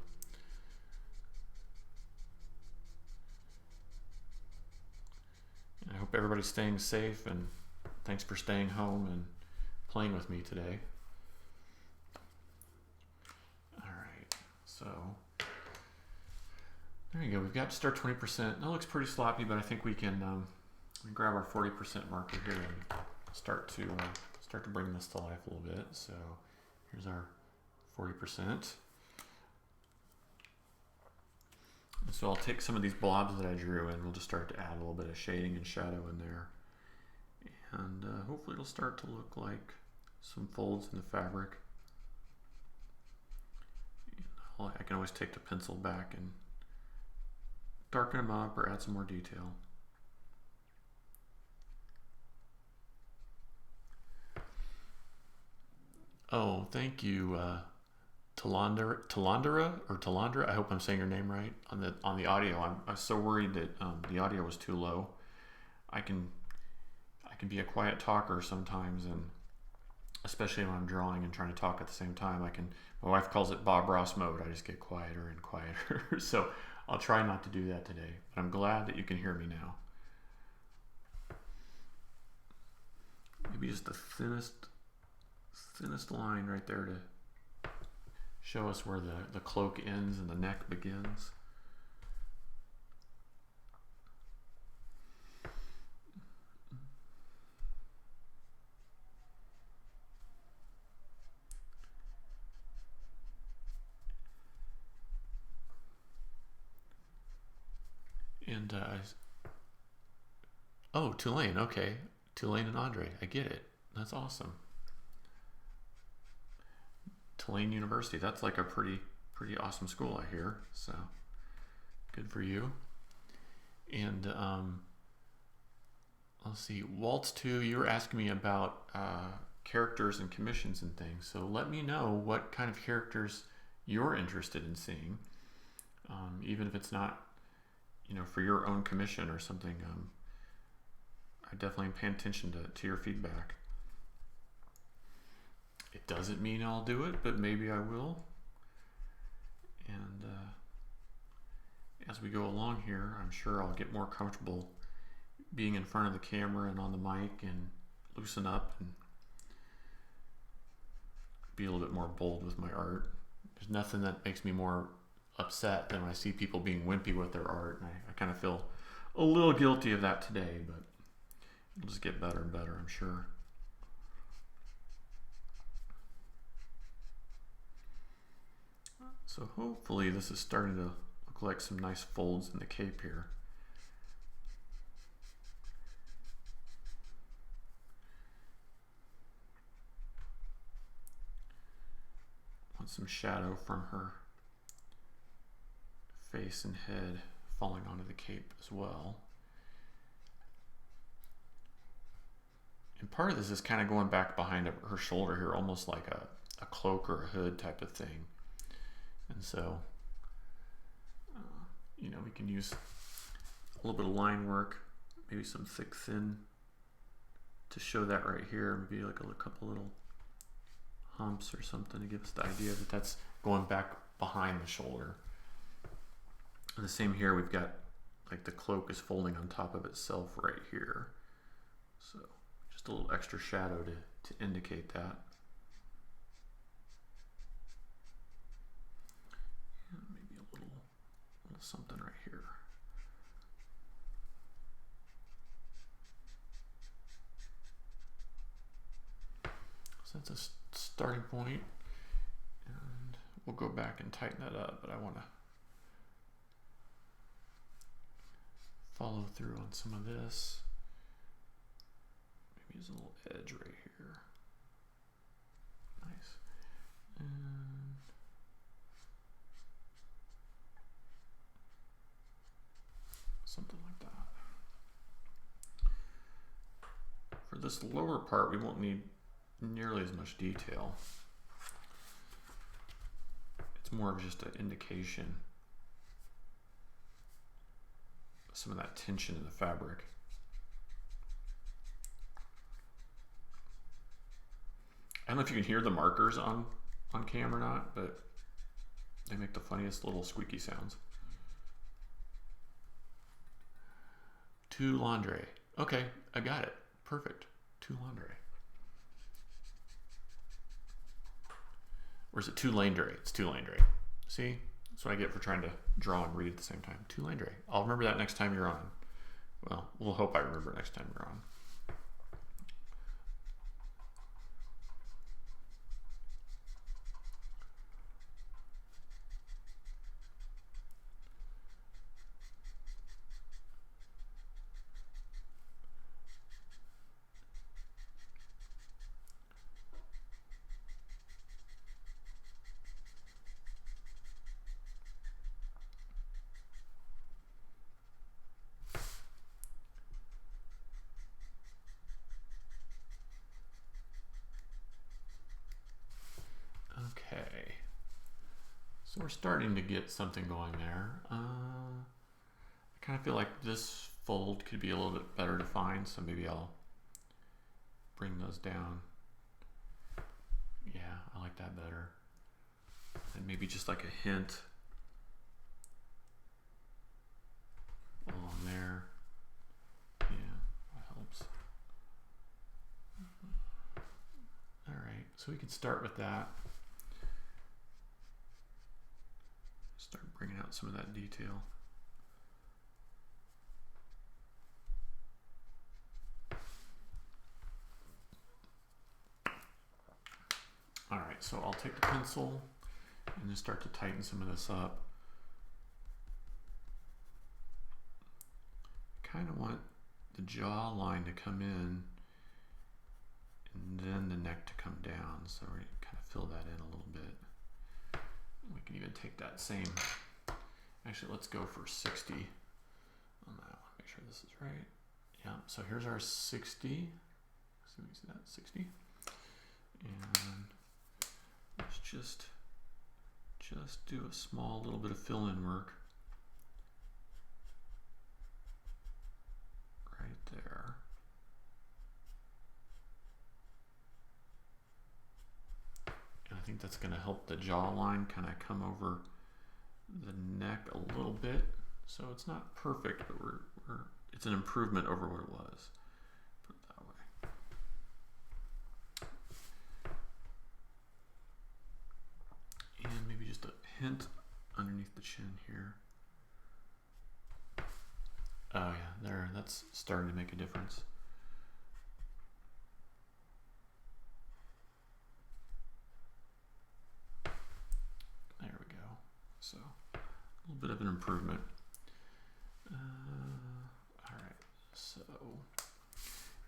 And I hope everybody's staying safe, and thanks for staying home and playing with me today. All right, so there you go. We've got just our 20%. That looks pretty sloppy, but I think we can grab our 40% marker here and start to bring this to life a little bit. So here's our 40%. So I'll take some of these blobs that I drew and we'll just start to add a little bit of shading and shadow in there. And hopefully it'll start to look like some folds in the fabric. I can always take the pencil back and darken them up or add some more detail. Oh, thank you, Talandra. I hope I'm saying your name right on the audio. I was so worried that the audio was too low. I can be a quiet talker sometimes, and especially when I'm drawing and trying to talk at the same time. My wife calls it Bob Ross mode. I just get quieter and quieter. So I'll try not to do that today. But I'm glad that you can hear me now. Maybe just the thinnest line right there to show us where the cloak ends and the neck begins. And oh, Tulane, okay. Tulane and Andre, I get it. That's awesome. Tulane University, that's like a pretty pretty awesome school, I hear. So good for you. And let's see, Waltz 2, you were asking me about characters and commissions and things. So let me know what kind of characters you're interested in seeing, even if it's not, for your own commission or something. I definitely pay attention to your feedback. It doesn't mean I'll do it, but maybe I will. And as we go along here, I'm sure I'll get more comfortable being in front of the camera and on the mic and loosen up and be a little bit more bold with my art. There's nothing that makes me more upset than when I see people being wimpy with their art, and I kind of feel a little guilty of that today, but it'll just get better and better, I'm sure. So hopefully this is starting to look like some nice folds in the cape here. Want some shadow from her face and head falling onto the cape as well. And part of this is kind of going back behind her shoulder here, almost like a cloak or a hood type of thing. And so, we can use a little bit of line work, maybe some thick thin to show that right here, maybe like a couple little humps or something to give us the idea that that's going back behind the shoulder. And the same here, we've got like the cloak is folding on top of itself right here. So just a little extra shadow to indicate that. And maybe a little something right here. So that's a starting point, and we'll go back and tighten that up, but I want to follow through on some of this. Maybe there's a little edge right here. Nice. And something like that. For this lower part, we won't need nearly as much detail. It's more of just an indication of some of that tension in the fabric. I don't know if you can hear the markers on cam or not, but they make the funniest little squeaky sounds. Two laundry. Okay, I got it. Perfect. Two laundry. Or is it two lane dray? It's two lane dray. See? That's what I get for trying to draw and read at the same time. Two lane dray. I'll remember that next time you're on. Well, we'll hope I remember next time you're on. Okay, so we're starting to get something going there. I kind of feel like this fold could be a little bit better defined, so maybe I'll bring those down. Yeah, I like that better. And maybe just like a hint along there. Yeah, that helps. All right, so we can start with that. Start bringing out some of that detail. All right, so I'll take the pencil and just start to tighten some of this up. Kind of want the jaw line to come in and then the neck to come down. So we kind of fill that in a little bit. We can even take that same, actually let's go for 60 on that one. Make sure this is right. Yeah, so here's our 60. So we see that, 60. And let's just do a small little bit of fill-in work right there. And I think that's going to help the jawline kind of come over the neck a little bit. So it's not perfect, but it's an improvement over what it was. Put it that way. And maybe just a hint underneath the chin here. Oh yeah, there, that's starting to make a difference. There we go. So a little bit of an improvement. All right, so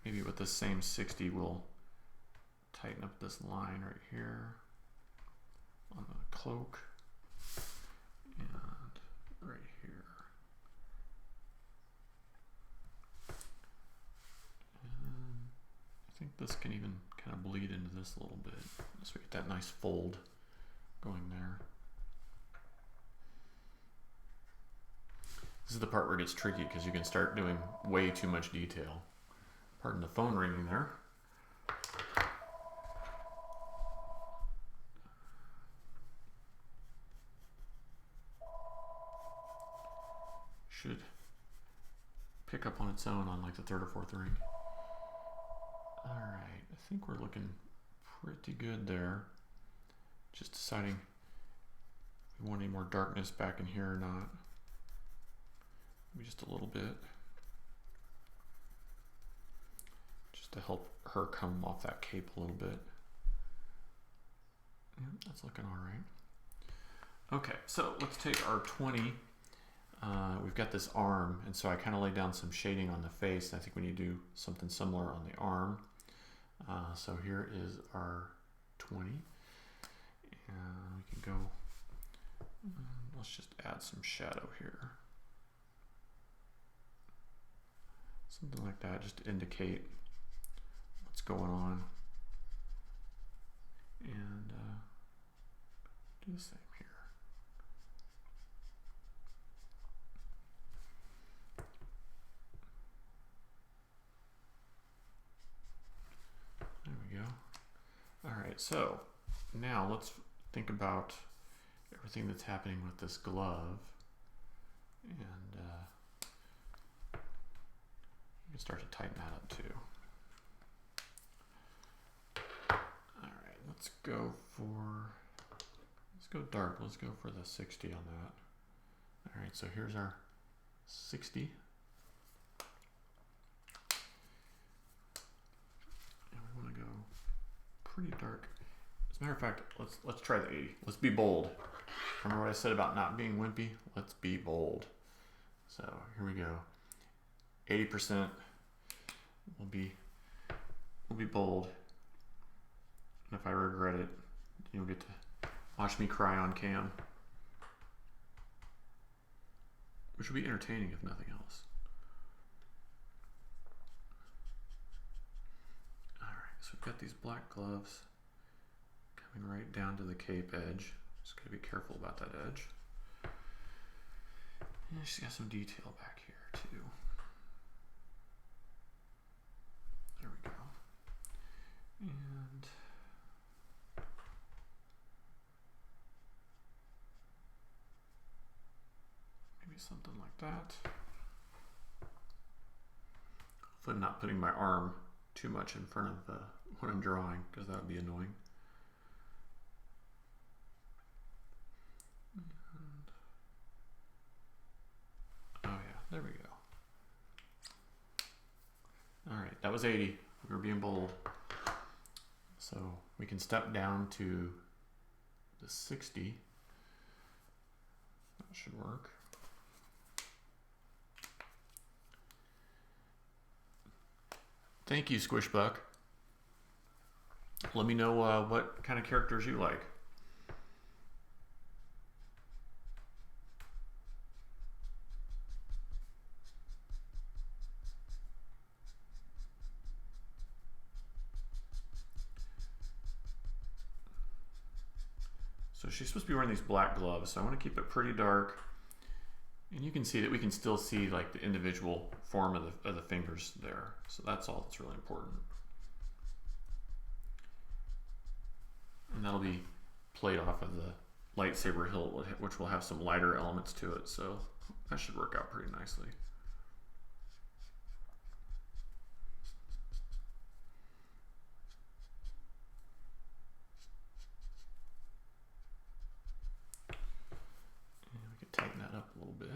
maybe with the same 60, we'll tighten up this line right here on the cloak and right here. And I think this can even kind of bleed into this a little bit, so we get that nice fold going there. This is the part where it gets tricky because you can start doing way too much detail. Pardon the phone ringing there. Should pick up on its own on like the third or fourth ring. All right, I think we're looking pretty good there. Just deciding if we want any more darkness back in here or not. Maybe just a little bit. Just to help her come off that cape a little bit. Yeah, that's looking all right. Okay, so let's take our 20. We've got this arm, and so I kind of laid down some shading on the face. I think we need to do something similar on the arm. So here is our 20. And we can go, let's just add some shadow here. Something like that, just to indicate what's going on. And do the same here. There we go. All right, so now let's think about everything that's happening with this glove. And you can start to tighten that up too. All right, let's go dark. Let's go for the 60 on that. All right, so here's our 60. And we want to go pretty dark. As a matter of fact, let's try the 80. Let's be bold. Remember what I said about not being wimpy? Let's be bold. So here we go. 80%. We'll be bold. And if I regret it, you'll get to watch me cry on cam. Which will be entertaining if nothing else. Alright, so we've got these black gloves coming right down to the cape edge. Just gotta be careful about that edge. And she's got some detail back here too. There we go. And maybe something like that. Hopefully I'm not putting my arm too much in front of what I'm drawing, because that would be annoying. Oh yeah, there we go. All right, that was 80. We were being bold. So we can step down to the 60. That should work. Thank you, Squishbuck. Let me know what kind of characters you like. So she's supposed to be wearing these black gloves, so I want to keep it pretty dark. And you can see that we can still see like the individual form of the fingers there. So that's all that's really important. And that'll be played off of the lightsaber hilt, which will have some lighter elements to it. So that should work out pretty nicely. Tighten that up a little bit.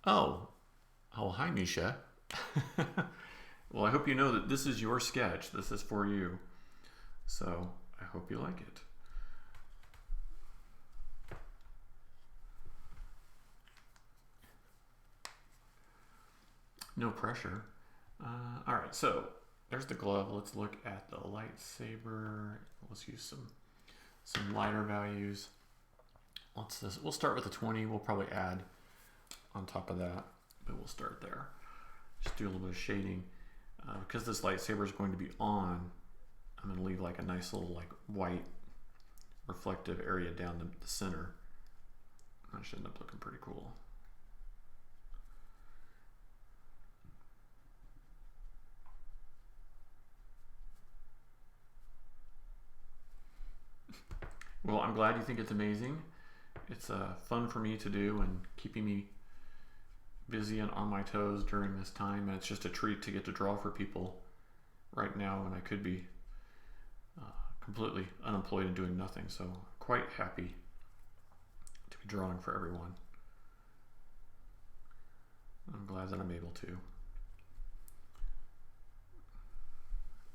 Oh, hi, Misha. Well, I hope you know that this is your sketch. This is for you. So I hope you like it. No pressure. All right, so there's the glove. Let's look at the lightsaber. Let's use some lighter values. We'll start with a 20. We'll probably add on top of that, but we'll start there. Just do a little bit of shading. Because this lightsaber is going to be on, I'm going to leave like a nice little like white reflective area down the center. That should end up looking pretty cool. Well, I'm glad you think it's amazing. It's fun for me to do and keeping me busy and on my toes during this time. And it's just a treat to get to draw for people right now when I could be completely unemployed and doing nothing. So quite happy to be drawing for everyone. I'm glad that I'm able to.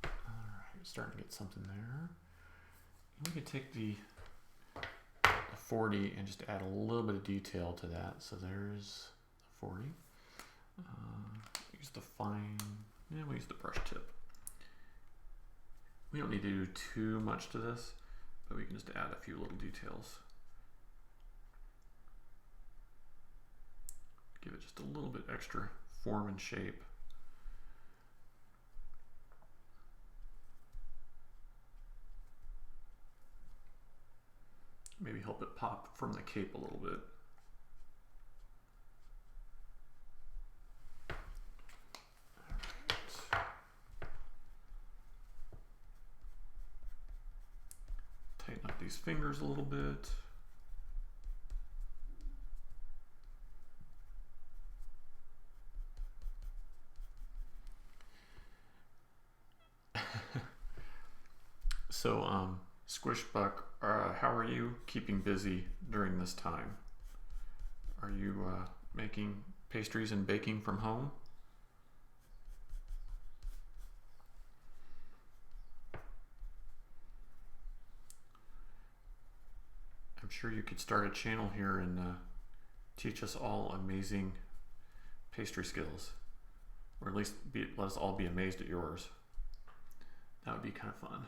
All right, starting to get something there. We could take the 40 and just add a little bit of detail to that. So there's the 40. Use the fine, we'll use the brush tip. We don't need to do too much to this, but we can just add a few little details. Give it just a little bit extra form and shape. Maybe help it pop from the cape a little bit. All right. Tighten up these fingers a little bit. So, Squishbuck, how are you keeping busy during this time? Are you making pastries and baking from home? I'm sure you could start a channel here and teach us all amazing pastry skills, or at least let us all be amazed at yours. That would be kind of fun.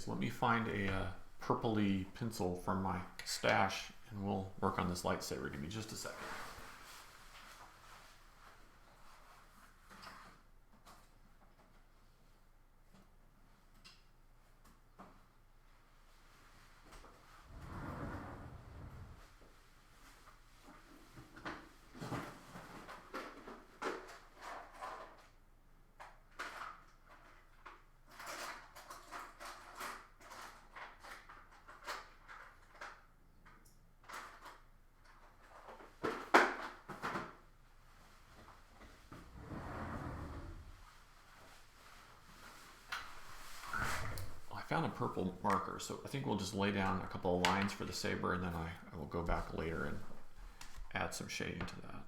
Let me find a purpley pencil from my stash and we'll work on this lightsaber. Give me just a second. I found a purple marker, so I think we'll just lay down a couple of lines for the saber, and then I will go back later and add some shading to that.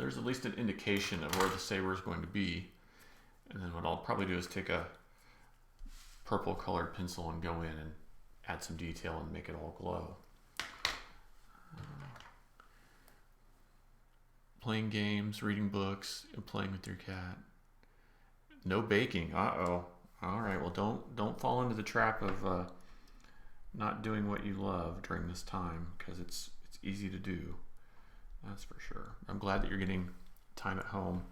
there's at least an indication of where the saber is going to be. And then what I'll probably do is take a purple colored pencil and go in and add some detail and make it all glow. Playing games, reading books, and playing with your cat. No baking. Uh-oh. All right. Well, don't fall into the trap of not doing what you love during this time, because it's easy to do. That's for sure. I'm glad that you're getting time at home.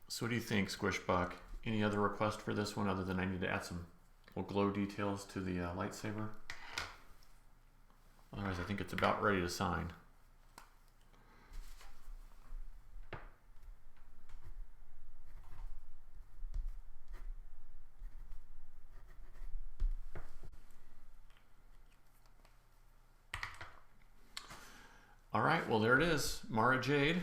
So what do you think, Squishbuck? Any other request for this one other than I need to add some glow details to the lightsaber? Otherwise, I think it's about ready to sign. All right, well, there it is, Mara Jade.